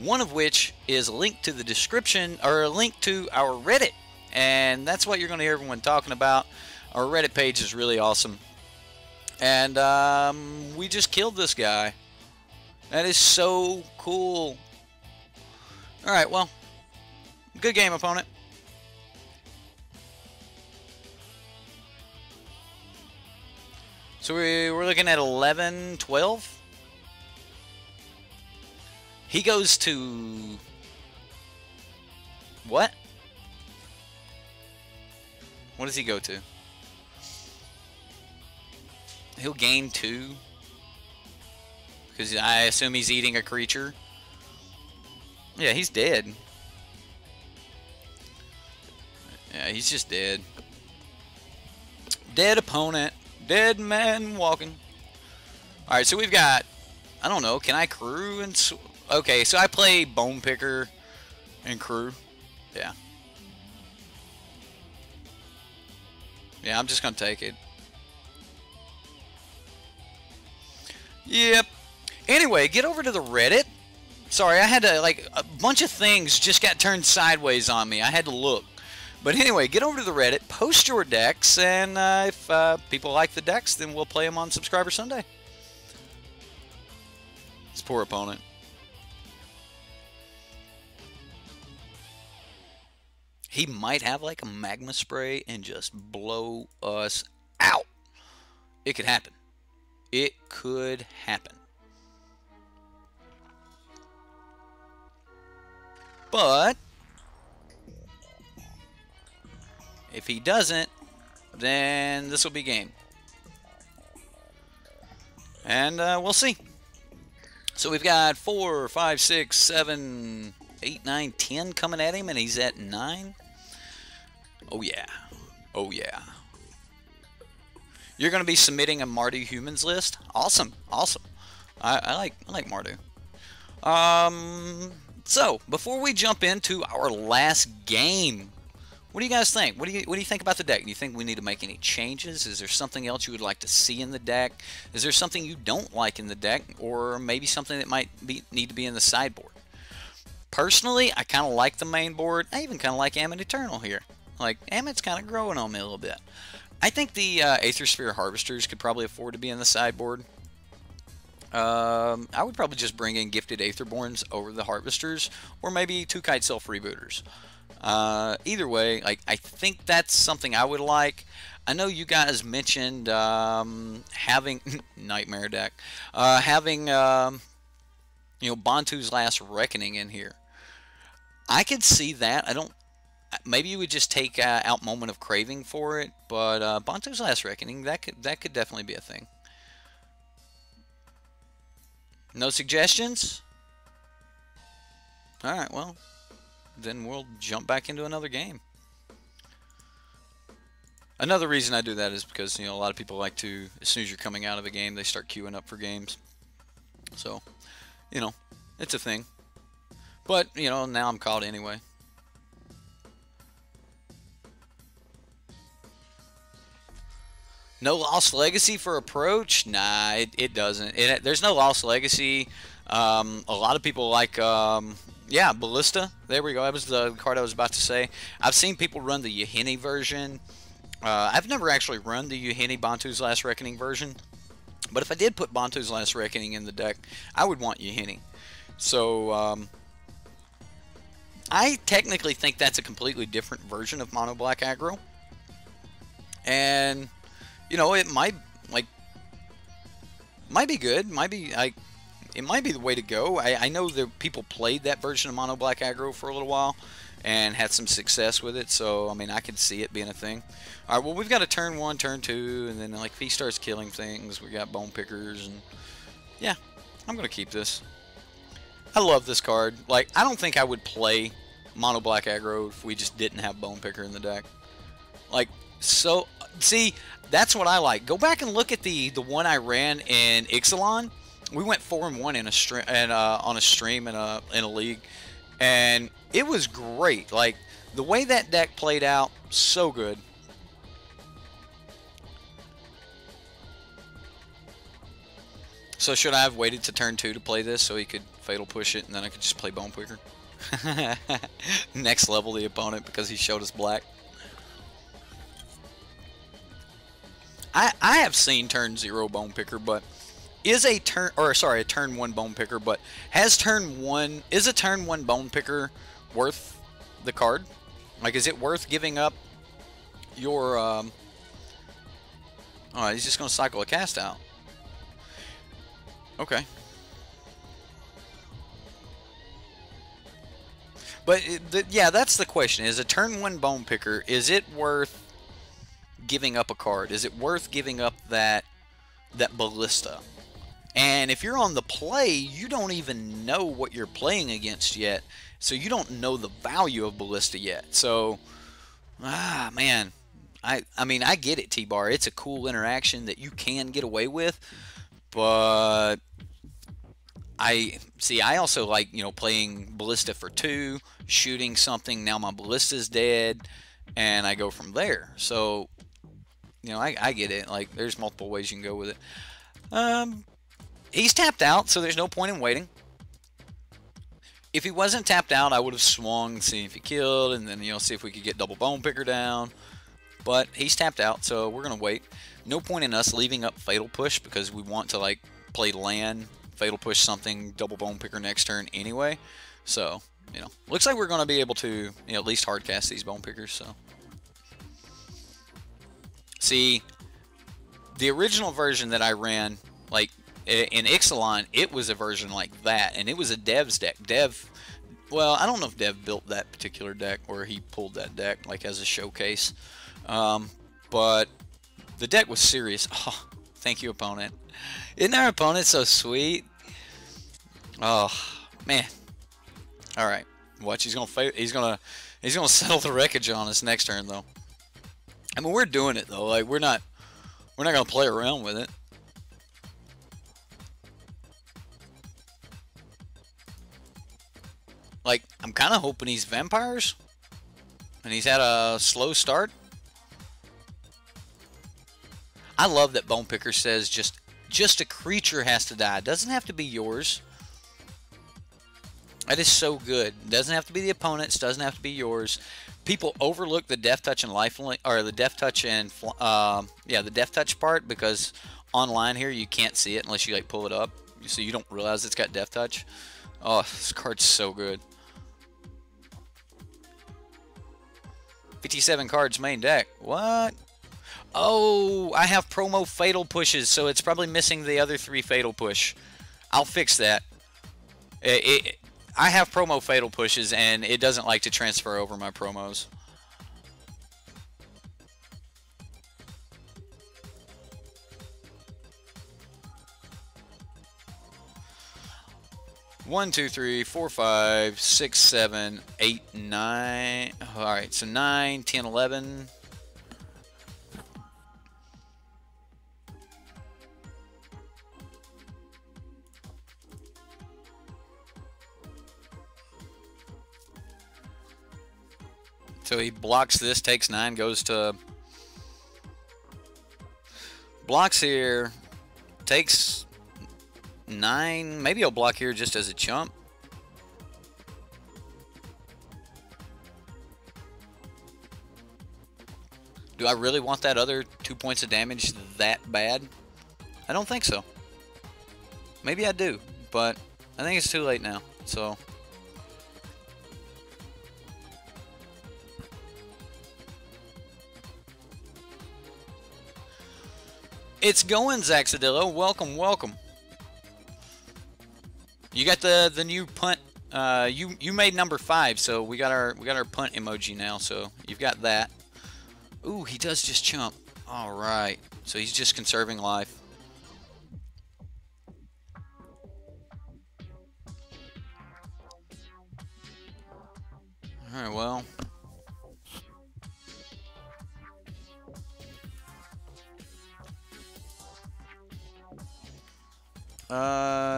One of which is a link to the description, or a link to our Reddit. And that's what you're going to hear everyone talking about. Our Reddit page is really awesome. And we just killed this guy. That is so cool. Alright, well, good game, opponent. So we're looking at 11, 12. He goes to... What? What does he go to? He'll gain 2. Because I assume he's eating a creature. Yeah, he's dead. Yeah, he's just dead. Dead opponent. Dead man walking. Alright, so we've got... I don't know. Can I crew and... Okay, so I play Bone Picker and crew. Yeah. Yeah, I'm just going to take it. Yep. Anyway, get over to the Reddit. Sorry, I had to, like, a bunch of things just got turned sideways on me. I had to look. But anyway, get over to the Reddit, post your decks, and if people like the decks, then we'll play them on Subscriber Sunday. This poor opponent. He might have like a magma spray and just blow us out. It could happen. It could happen. But if he doesn't, then this will be game. And we'll see. So we've got 4, 5, 6, 7, 8, 9, 10 coming at him, and he's at 9. Oh yeah. Oh yeah. You're going to be submitting a Mardu Humans list? Awesome. Awesome. I like Mardu. So, before we jump into our last game, what do you guys think? What do you think about the deck? Do you think we need to make any changes? Is there something else you would like to see in the deck? Is there something you don't like in the deck, or maybe something that might need to be in the sideboard? Personally, I kind of like the main board. I even kind of like Ammon Eternal here. Like, Ammon's kind of growing on me a little bit. I think the Aether Sphere Harvesters could probably afford to be in the sideboard. I would probably just bring in Gifted Aetherborns over the Harvesters, or maybe 2 Kite Self Rebooters. Either way, like, I think that's something I would like. I know you guys mentioned having Nightmare deck, having you know, Bantu's Last Reckoning in here. I could see that. I don't. Maybe you would just take out Moment of Craving for it, but Bantu's Last Reckoning, that could definitely be a thing. No suggestions? Alright, well, then we'll jump back into another game. Another reason I do that is because, you know, a lot of people like to, as soon as you're coming out of a game, they start queuing up for games. So, you know, it's a thing. But, you know, now I'm caught anyway. No lost legacy for approach? Nah, it doesn't. There's no lost legacy. A lot of people like, yeah, Ballista. There we go. That was the card I was about to say. I've seen people run the Yahini version. I've never actually run the Yahini Bantu's Last Reckoning version. But if I did put Bantu's Last Reckoning in the deck, I would want Yahini. So, I technically think that's a completely different version of Mono Black Aggro. And, you know, it might be good. It might be the way to go. I know that people played that version of Mono Black Aggro for a little while and had some success with it, so I mean I could see it being a thing. Alright, well we've got a turn 1, turn 2, and then like if he starts killing things, we got bone pickers, and yeah, I'm gonna keep this. I love this card. Like, I don't think I would play Mono Black Aggro if we just didn't have bone picker in the deck. Like, so see, that's what I like. Go back and look at the one I ran in Ixalan. We went 4-1 in a stream and on a stream in a league, and it was great. Like, the way that deck played out, so good. So should I have waited to turn 2 to play this so he could fatal push it and then I could just play bone picker? Next level the opponent because he showed us black. I have seen turn 0 bone picker, but is a turn a turn 1 bone picker, but is a turn 1 bone picker worth the card? Like, is it worth giving up your oh, he's just gonna cycle a cast out. Okay. But yeah, that's the question. Is a turn 1 bone picker, is it worth giving up a card? Is it worth giving up that ballista? And if you're on the play, you don't even know what you're playing against yet, so you don't know the value of ballista yet. So, man, I mean, I get it, T-Bar. It's a cool interaction that you can get away with, but I also like, you know, playing ballista for 2, shooting something. Now my ballista's dead, and I go from there. So, you know, I get it. Like, there's multiple ways you can go with it. He's tapped out, so there's no point in waiting. If he wasn't tapped out, I would have swung, see if he killed, and then, you know, see if we could get double bone picker down. But he's tapped out, so we're gonna wait. No point in us leaving up fatal push because we want to, like, play land, fatal push something, double bone picker next turn anyway. So, you know, looks like we're gonna be able to, you know, at least hard cast these bone pickers. So, see, the original version that I ran, like, in Ixalan, it was a version like that, and it was a Dev's deck. Well, I don't know if Dev built that particular deck or he pulled that deck like as a showcase, but the deck was serious. Oh, thank you, opponent. Isn't our opponent so sweet? Oh man! All right, watch. He's gonna settle the wreckage on us next turn, though. I mean, we're doing it though. Like, we're not gonna play around with it. Like, I'm kind of hoping he's vampires, and he's had a slow start. I love that Bone Picker says just a creature has to die. It doesn't have to be yours. That is so good. It doesn't have to be the opponent's. Doesn't have to be yours. People overlook the Death Touch and Lifelink, or the Death Touch and yeah, the Death Touch part, because online here you can't see it unless you like pull it up, so you don't realize it's got Death Touch. Oh, this card's so good. 57 cards main deck. What? Oh, I have promo fatal pushes, so it's probably missing the other 3 fatal push. I'll fix that. I have promo fatal pushes, and it doesn't like to transfer over my promos. One, two, three, 4, 5, 6, 7, 8, 9. All right, so 9, 10, 11. So he blocks this, takes 9, goes to... Blocks here. Takes 9. Maybe I'll block here just as a chump. Do I really want that other 2 points of damage that bad? I don't think so. Maybe I do, but I think it's too late now. So it's going, Zaxadillo. Welcome, welcome. You got the new punt. You made number 5, so we got our punt emoji now. So you've got that. Ooh, he does just chump. All right, so he's just conserving life. All right, well.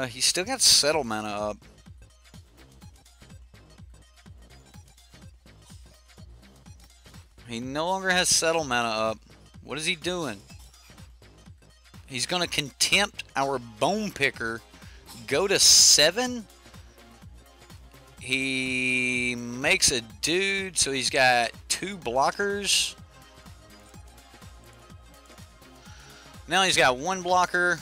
He's still got settle mana up. He no longer has settle mana up. What is he doing? He's gonna contempt our bone picker. Go to 7. He makes a dude, so he's got 2 blockers. Now he's got 1 blocker.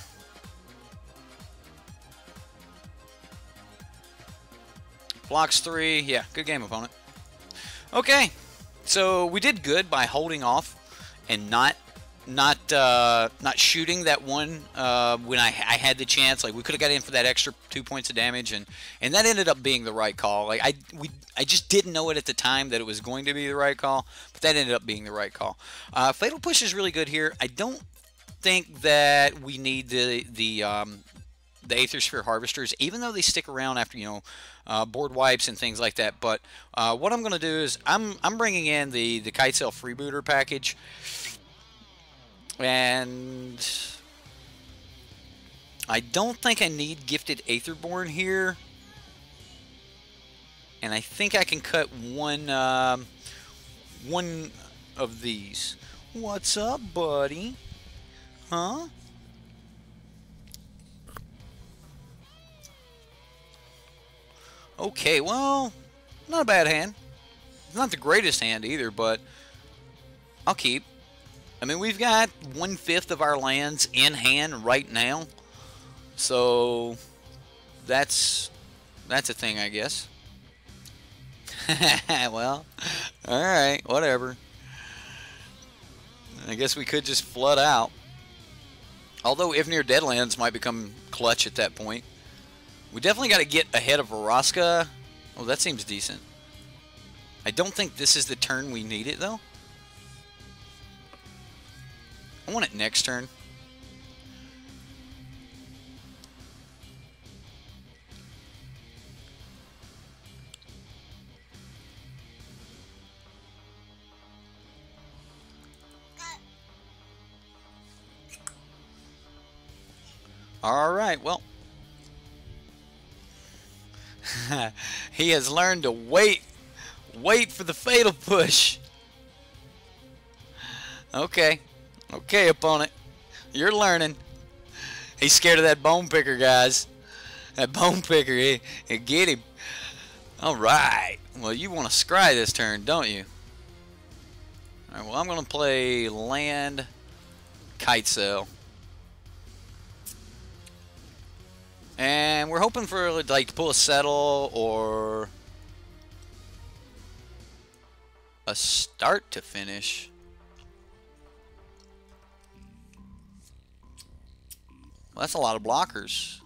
Blocks 3. Yeah, good game, opponent. Okay, so we did good by holding off and not shooting that one when I had the chance. Like, we could have got in for that extra 2 points of damage, and that ended up being the right call. Like, I just didn't know it at the time that it was going to be the right call, but that ended up being the right call. Fatal Push is really good here. I don't think that we need the Aether Sphere Harvesters, even though they stick around after, board wipes and things like that. But what I'm going to do is I'm bringing in the Kite Sail Freebooter package, and I don't think I need Gifted Aetherborn here, and I think I can cut one of these. What's up, buddy? Huh? Okay, well, not a bad hand. It's not the greatest hand either, but I'll keep. I mean, we've got 1/5 of our lands in hand right now, so that's a thing, I guess. Well, all right, whatever. I guess we could just flood out. Although Ivnir Deadlands might become clutch at that point. We definitely got to get ahead of Vraska. Oh, that seems decent. I don't think this is the turn we need it, though. I want it next turn. All right, well. He has learned to wait for the fatal push. Okay, opponent, you're learning. He's scared of that bone picker, guys. That bone picker, he get him. All right, well, you want to scry this turn, don't you? All right, well, I'm gonna play land Kite Sail. And we're hoping for, like, to pull a settle or a start to finish. Well, that's a lot of blockers.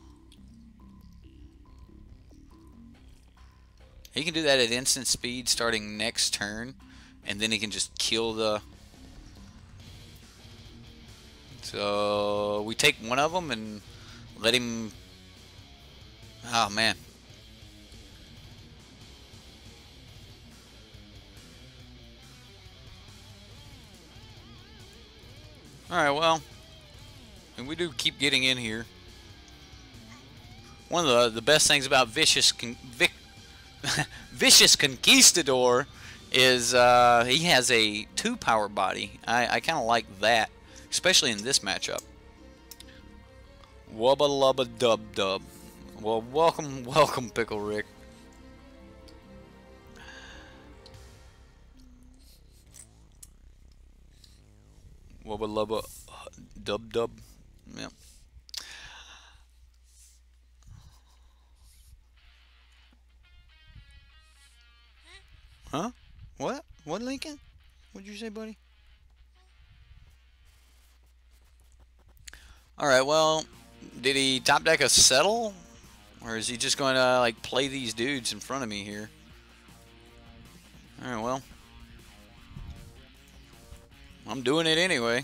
He can do that at instant speed starting next turn, and then he can just kill the... So we take one of them and let him... Oh, man. Alright, well, and we do keep getting in here. One of the best things about Vicious Conquistador is he has a 2-power body. I kind of like that, especially in this matchup. Wubba lubba dub dub. Well, welcome, Pickle Rick. Wubba lubba dub dub. Yeah. Huh? What? What, Lincoln? What'd you say, buddy? Alright, well, did he top deck a settle? Or is he just going to, like, play these dudes in front of me here? Alright, well. I'm doing it anyway.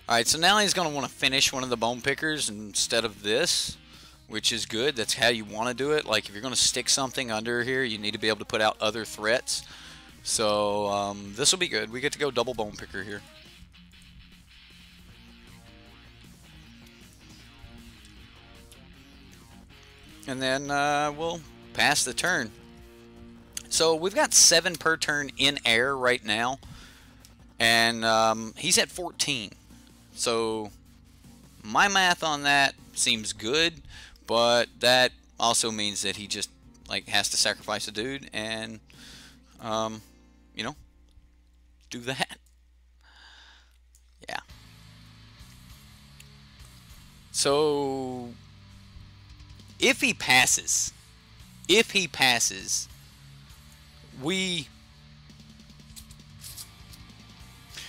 Alright, so now he's going to want to finish one of the bone pickers instead of this, which is good. That's how you want to do it. Like, if you're going to stick something under here, you need to be able to put out other threats. So, this will be good. We get to go double bone picker here. And then we'll pass the turn. So, we've got 7 per turn in air right now. And he's at 14. So, my math on that seems good, but that also means that he just, like, has to sacrifice a dude and, you know, do that. Yeah. So, if he passes, we...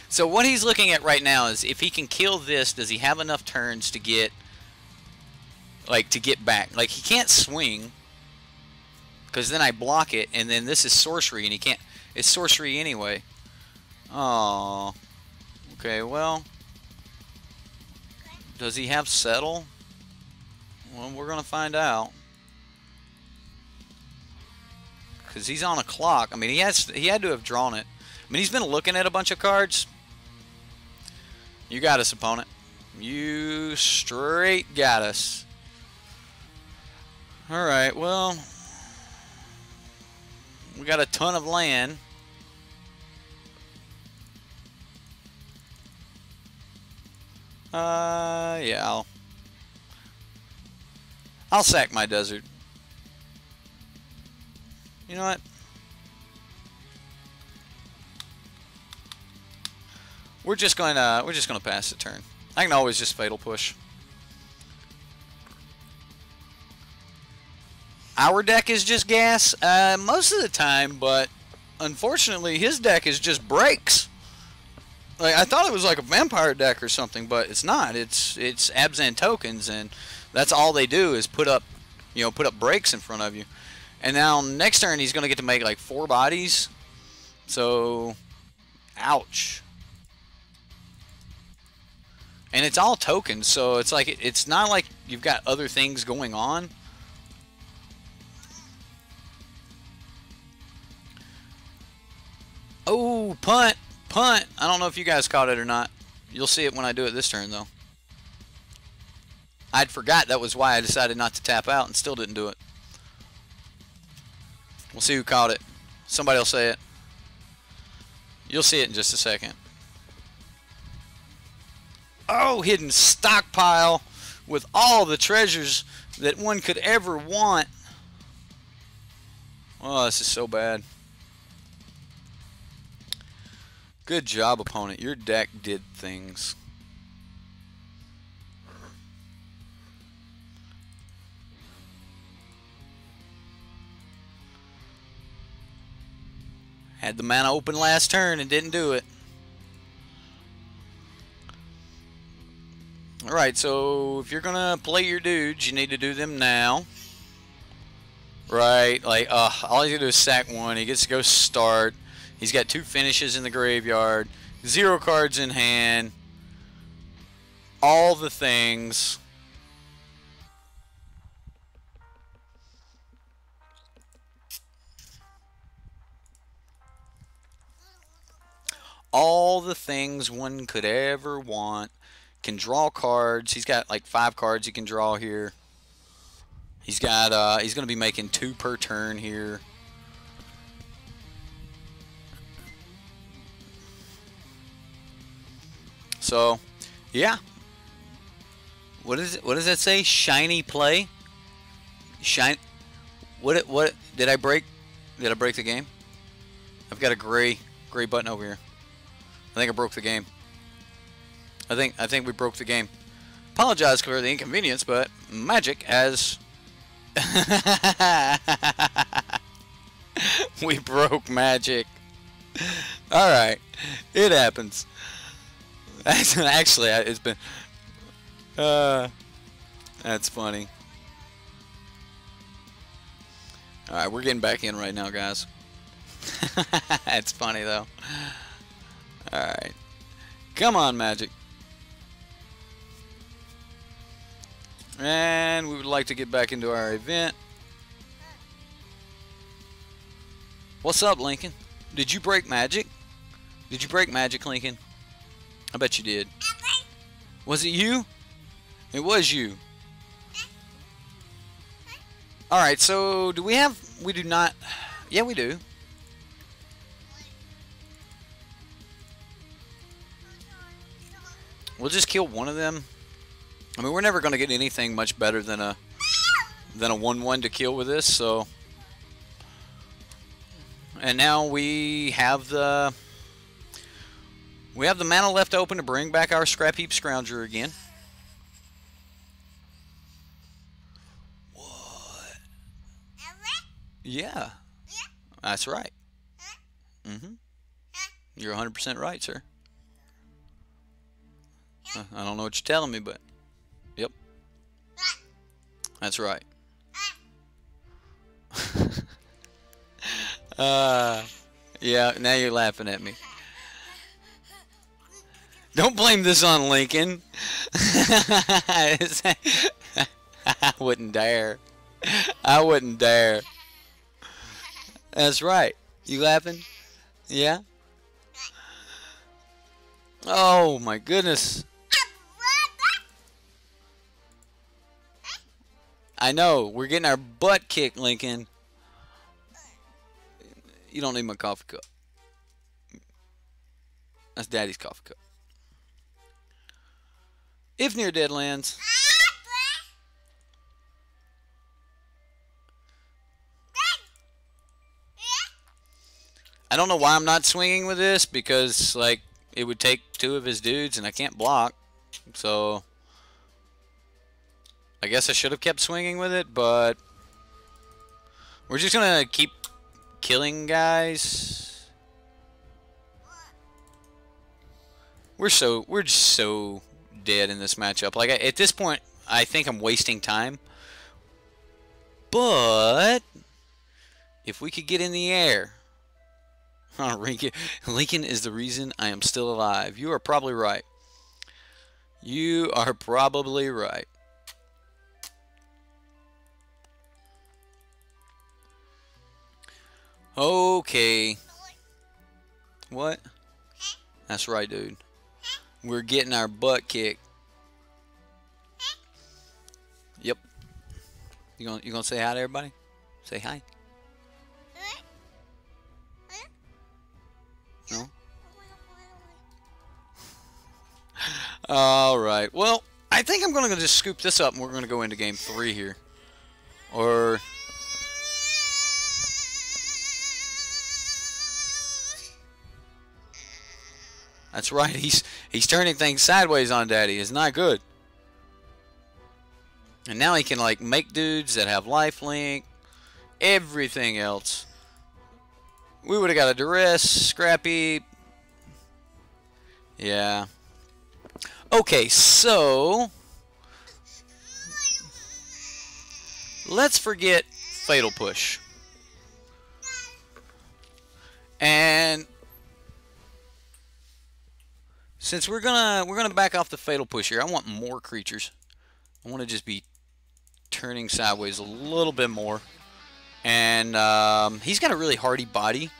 So what he's looking at right now is if he can kill this, does he have enough turns to get, like, to get back? Like, he can't swing, because then I block it, and then this is sorcery, and he can't, it's sorcery anyway. Oh, okay, well, does he have settle? Well, we're going to find out. Because he's on a clock. I mean, he had to have drawn it. I mean, he's been looking at a bunch of cards. You got us, opponent. You straight got us. Alright, well, we got a ton of land. Yeah, I'll sack my desert. You know what? We're just gonna pass the turn. I can always just fatal push. Our deck is just gas most of the time, but unfortunately his deck is just breaks. Like, I thought it was like a vampire deck or something, but it's not. It's Abzan tokens, and that's all they do is put up, you know, put up breaks in front of you. And now next turn he's gonna get to make like 4 bodies. So, ouch. And it's all tokens, so it's like it's not like you've got other things going on. Oh, punt, punt. I don't know if you guys caught it or not. You'll see it when I do it this turn, though. I'd forgot that was why I decided not to tap out and still didn't do it. We'll see who caught it. Somebody will say it. You'll see it in just a second. Oh, hidden stockpile with all the treasures that one could ever want. Oh, this is so bad. Good job, opponent. Your deck did things. Had the mana open last turn and didn't do it. Alright, so if you're gonna play your dudes, you need to do them now. Right, like, all he's gonna do is sack 1. He gets to go start. He's got 2 finishes in the graveyard. 0 cards in hand. All the things. All the things one could ever want. Can draw cards. He's got like 5 cards he can draw here. He's got he's going to be making 2 per turn here. So, yeah. What is it? What does that say? Shiny play? Shine. What did I break? Did I break the game? I've got a gray button over here. I think I broke the game. I think we broke the game. Apologize for the inconvenience, but Magic has we broke Magic. All right, it happens. Actually, it's been that's funny. All right, we're getting back in right now, guys. It's funny though. All right, come on, Magic. And we would like to get back into our event. What's up, Lincoln? Did you break Magic? Did you break Magic, Lincoln? I bet you did. Was it you? It was you. Alright, so do we have... We do not... Yeah, we do. We'll just kill one of them. I mean, we're never going to get anything much better than a 1/1 to kill with this, so... And now we have the mana left open to bring back our Scrap Heap Scrounger again. What? Yeah. That's right. You're 100% right, sir. I don't know what you're telling me, but... Yep. That's right. Yeah, now you're laughing at me. Don't blame this on Lincoln. I wouldn't dare. I wouldn't dare. That's right. You laughing? Yeah? Oh my goodness. I know. We're getting our butt kicked, Lincoln. You don't need my coffee cup. That's Daddy's coffee cup. If near Deadlands. I don't know why I'm not swinging with this, because like it would take 2 of his dudes and I can't block. So I guess I should have kept swinging with it, but we're just gonna keep killing guys. We're just so dead in this matchup. Like at this point, I think I'm wasting time. But if we could get in the air, Lincoln is the reason I am still alive. You are probably right. You are probably right. Okay. What? That's right, dude. We're getting our butt kicked. Yep. You gonna say hi to everybody? Say hi. No? Alright. Well, I think I'm gonna just scoop this up and we're gonna go into game 3 here. Or... That's right, he's turning things sideways on Daddy. It's not good. And now he can like make dudes that have lifelink, everything else. We would have got a duress, Scrappy. Yeah. Okay, so let's forget Fatal Push. And since we're gonna back off the Fatal Push here, I want more creatures. I want to just be turning sideways a little bit more. And he's got a really hardy body.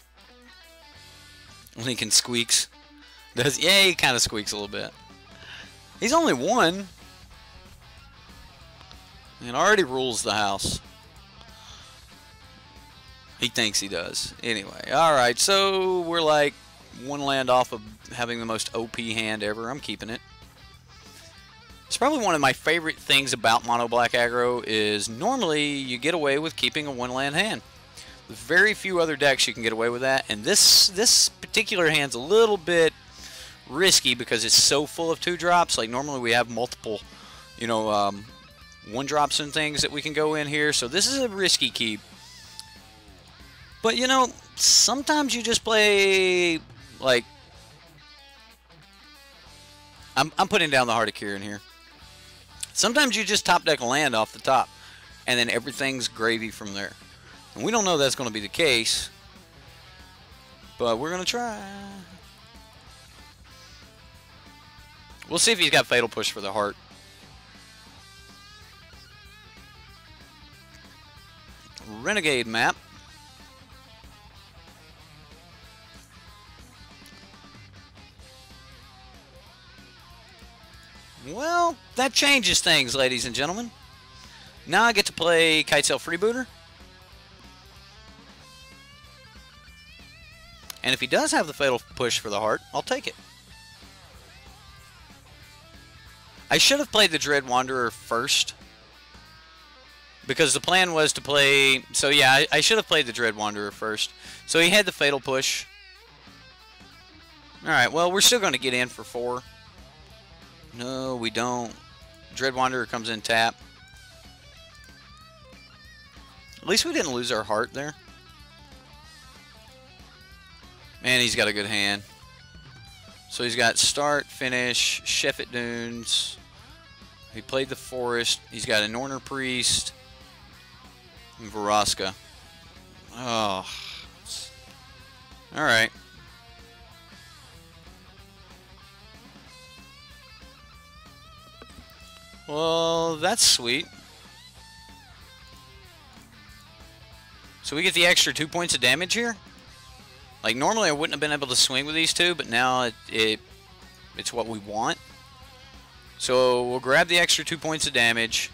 Lincoln squeaks. Yeah, he kind of squeaks a little bit. He's only 1. And already rules the house. He thinks he does. Anyway, alright, so we're like one land off of having the most OP hand ever. I'm keeping it. It's probably one of my favorite things about Mono Black Aggro is normally you get away with keeping a one land hand. There's very few other decks you can get away with that, and this particular hand's a little bit risky because it's so full of 2-drops. Like normally we have multiple, you know, 1-drops and things that we can go in here, so this is a risky keep. But you know, sometimes you just play like I'm putting down the Heart of Kieran here. Sometimes you just top deck a land off the top, and then everything's gravy from there. And we don't know that's going to be the case, but we're going to try. We'll see if he's got Fatal Push for the heart. Renegade map. Well, that changes things, ladies and gentlemen. Now I get to play Kitesail Freebooter. And if he does have the Fatal Push for the heart, I'll take it. I should have played the Dread Wanderer first, because the plan was to play... So yeah, I should have played the Dread Wanderer first. So he had the Fatal Push. Alright, well, we're still going to get in for 4. No, we don't. Dread Wanderer comes in tap. At least we didn't lose our heart there. Man, he's got a good hand. So he's got Start, Finish, Sheffet Dunes. He played the Forest. He's got a Norner Priest. And Vraska. Oh. Alright. Well, that's sweet. So we get the extra 2 points of damage here? Like, normally I wouldn't have been able to swing with these two, but now it's what we want. So we'll grab the extra 2 points of damage,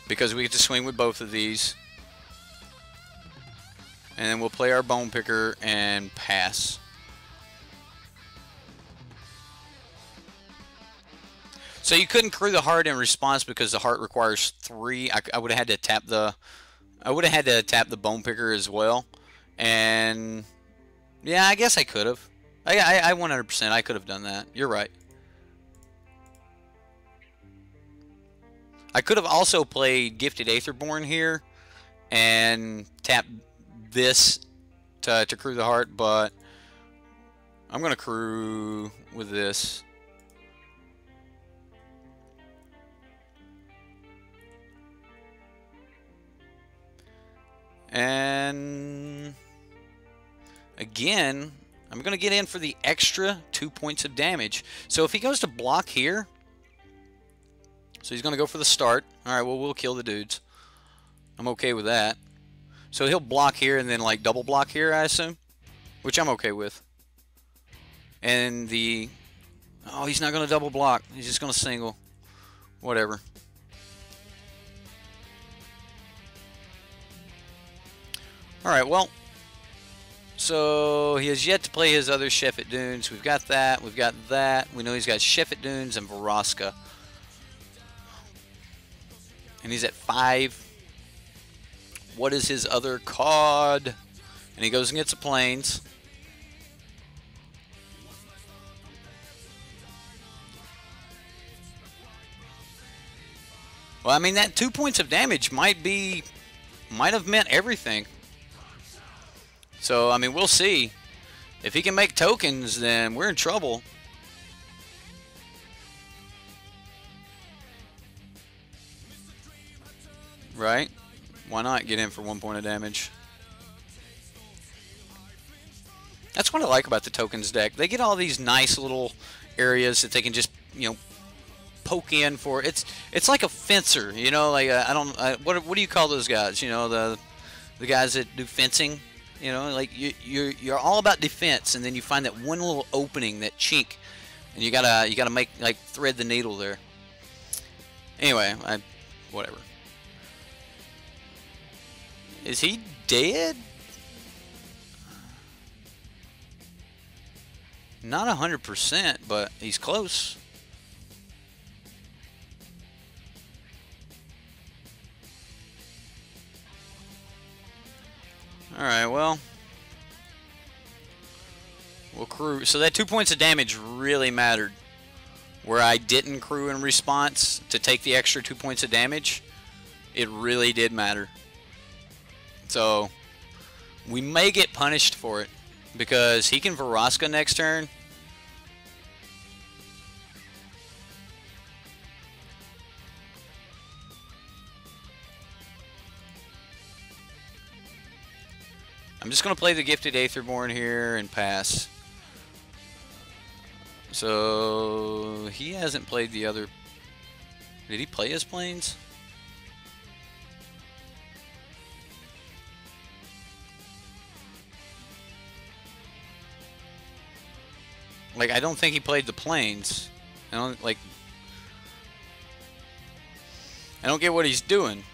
because we get to swing with both of these. And then we'll play our Bone Picker and pass. So you couldn't crew the heart in response because the heart requires 3. I would have had to tap the Bone Picker as well. And yeah, I guess I could have. I 100% I could have done that. You're right. I could have also played Gifted Aetherborn here and tap this to crew the heart, but I'm going to crew with this. And again, I'm going to get in for the extra 2 points of damage. So if he goes to block here, so he's going to go for the start. Alright, well, we'll kill the dudes. I'm okay with that. So he'll block here and then like double block here, I assume. Which I'm okay with. And the... Oh, he's not going to double block. He's just going to single. Whatever. Alright, well, so he has yet to play his other Sheffet Dunes. We've got that. We've got that. We know he's got Sheffet Dunes and Vraska. And he's at 5. What is his other card? And he goes and gets the Plains. Well, I mean, that 2 points of damage might have meant everything. So, I mean, we'll see. If he can make tokens, then we're in trouble. Right? Why not get in for 1 point of damage? That's what I like about the tokens deck. They get all these nice little areas that they can just, you know, poke in for. It's like a fencer, you know, like what do you call those guys? You know, the guys that do fencing. You know, like you're all about defense, and then you find that one little opening, that chink, and you gotta make, like, thread the needle there. Anyway, whatever. Is he dead? Not 100%, but he's close. Alright, well, we'll crew. So that 2 points of damage really mattered. Where I didn't crew in response to take the extra 2 points of damage, it really did matter. So we may get punished for it because he can Varaska next turn. I'm just going to play the Gifted Aetherborn here and pass. So he hasn't played the other. Did he play his planes? Like, I don't think he played the planes. I don't get what he's doing.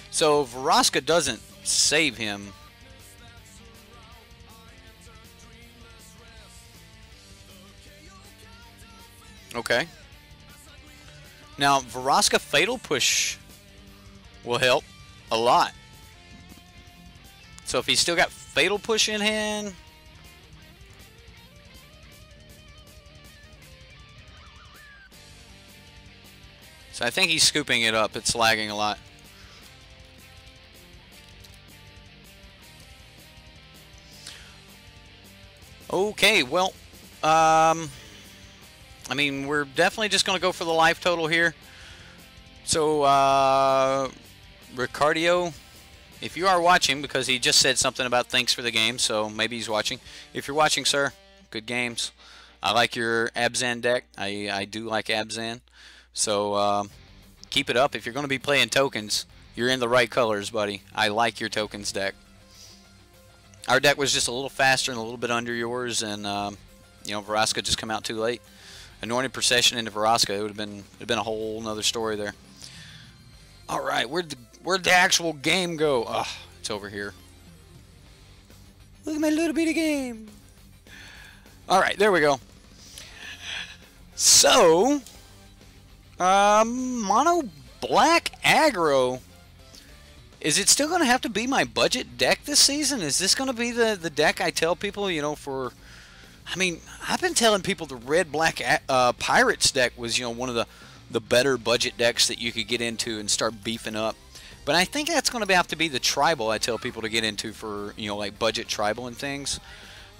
So Varaska doesn't save him. Okay. Now, Varaska Fatal Push will help a lot. So if he's still got Fatal Push in hand... So I think he's scooping it up. It's lagging a lot. Okay, well... I mean, we're definitely just going to go for the life total here. So, Ricardio, if you are watching, because he just said something about thanks for the game, so maybe he's watching. If you're watching, sir, good games. I like your Abzan deck. I do like Abzan. So, keep it up. If you're going to be playing tokens, you're in the right colors, buddy. I like your tokens deck. Our deck was just a little faster and a little bit under yours, and, you know, Varaska just come out too late. Anointed Procession into Varaska, it would have been a whole nother story there. All right, where'd the actual game go? Oh, it's over here. Look at my little bitty game. All right, there we go. So, Mono Black Aggro. Is it still going to have to be my budget deck this season? Is this going to be the deck I tell people, you know, for... I mean, I've been telling people the Red Black Pirates deck was, you know, one of the better budget decks that you could get into and start beefing up. But I think that's going to have to be the tribal I tell people to get into for, you know, like budget tribal and things.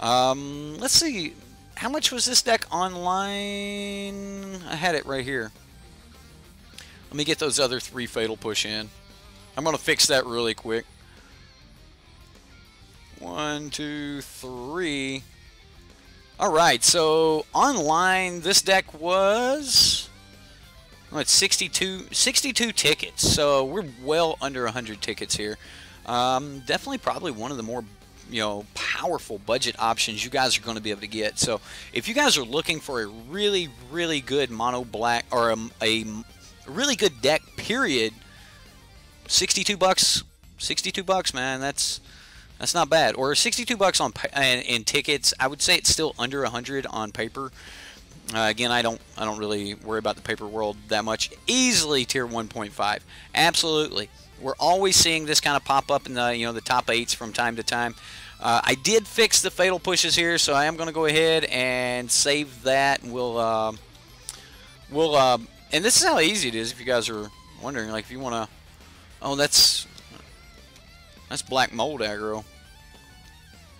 Let's see. How much was this deck online? I had it right here. Let me get those other 3 Fatal Push in. I'm going to fix that really quick. 1, 2, 3... Alright, so online this deck was, well, it's 62 tickets, so we're well under 100 tickets here. Definitely probably one of the more, you know, powerful budget options you guys are going to be able to get. So if you guys are looking for a really, really good Mono Black, or a really good deck, period, $62, $62, man, that's not bad. Or $62 on in tickets. I would say it's still under 100 on paper. Again, I don't really worry about the paper world that much. Easily tier 1.5. Absolutely. We're always seeing this kind of pop up in the, you know, the top 8s from time to time. I did fix the Fatal Pushes here, so I am going to go ahead and save that, and we'll and this is how easy it is if you guys are wondering, like if you want to, oh, that's Black Mold Aggro.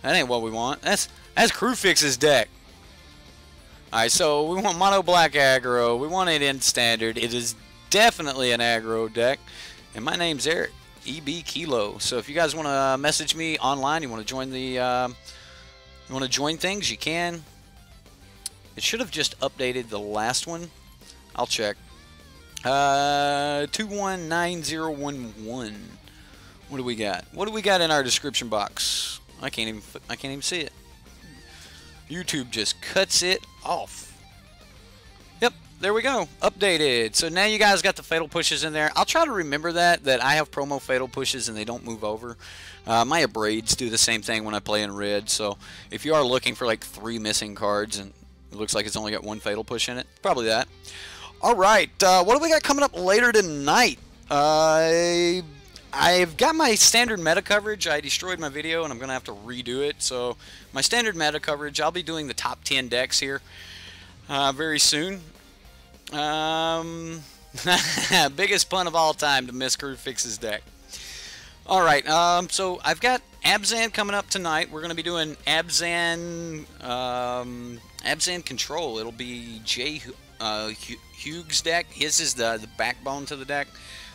That ain't what we want. That's Crew Fix's deck. Alright, so we want Mono Black Aggro. We want it in standard. It is definitely an aggro deck. And my name's Eric, EB Kilo. So if you guys want to message me online, you want to join the, you want to join things, you can. It should have just updated the last one. I'll check. 219011. What do we got? What do we got in our description box? I can't even see it. YouTube just cuts it off. Yep, there we go. Updated. So now you guys got the Fatal Pushes in there. I'll try to remember that I have promo Fatal Pushes and they don't move over. My Abrades do the same thing when I play in red. So if you are looking for like 3 missing cards, and It looks like it's only got one Fatal Push in it. Probably that. Alright, what do we got coming up later tonight? I've got my standard meta coverage. I destroyed my video and I'm going to have to redo it. So my standard meta coverage, I'll be doing the top 10 decks here very soon. Biggest pun of all time to miss Crew Fix's deck. Alright, so I've got Abzan coming up tonight. We're going to be doing Abzan Control. It'll be Jay Hughes' deck. His is the backbone to the deck.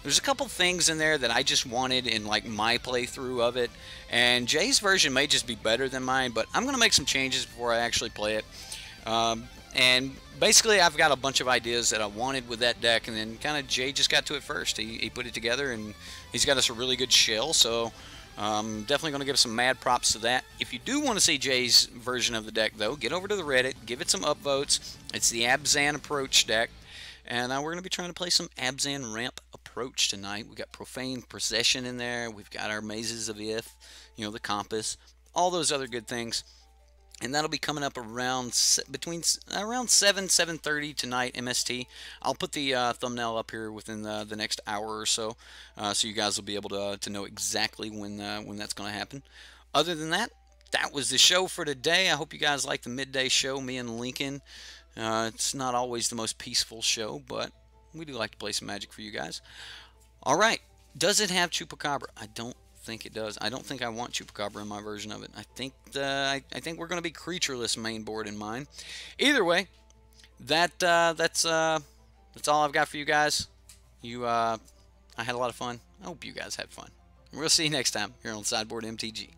There's a couple things in there that I just wanted in like my playthrough of it, and Jay's version may just be better than mine, but I'm going to make some changes before I actually play it. And basically I've got a bunch of ideas that I wanted with that deck, and then kind of Jay just got to it first. He put it together, and he's got us a really good shell, so definitely going to give some mad props to that. If you do want to see Jay's version of the deck, though, get over to the Reddit, give it some upvotes. It's the Abzan Approach deck, and we're going to be trying to play some Abzan Ramp Approach tonight. We've got Profane Procession in there. We've got our Mazes of Ith, you know, the Compass, all those other good things. And that'll be coming up around around 7:30 tonight MST. I'll put the thumbnail up here within the next hour or so, so you guys will be able to know exactly when that's going to happen. Other than that, that was the show for today. I hope you guys like the midday show. Me and Lincoln. It's not always the most peaceful show, but we do like to play some Magic for you guys. All right, does it have Chupacabra? I don't think it does. I don't think I want Chupacabra in my version of it. I think I think we're going to be creatureless main board in mine. Either way, that's all I've got for you guys. I had a lot of fun. I hope you guys had fun. We'll see you next time here on Sideboard MTG.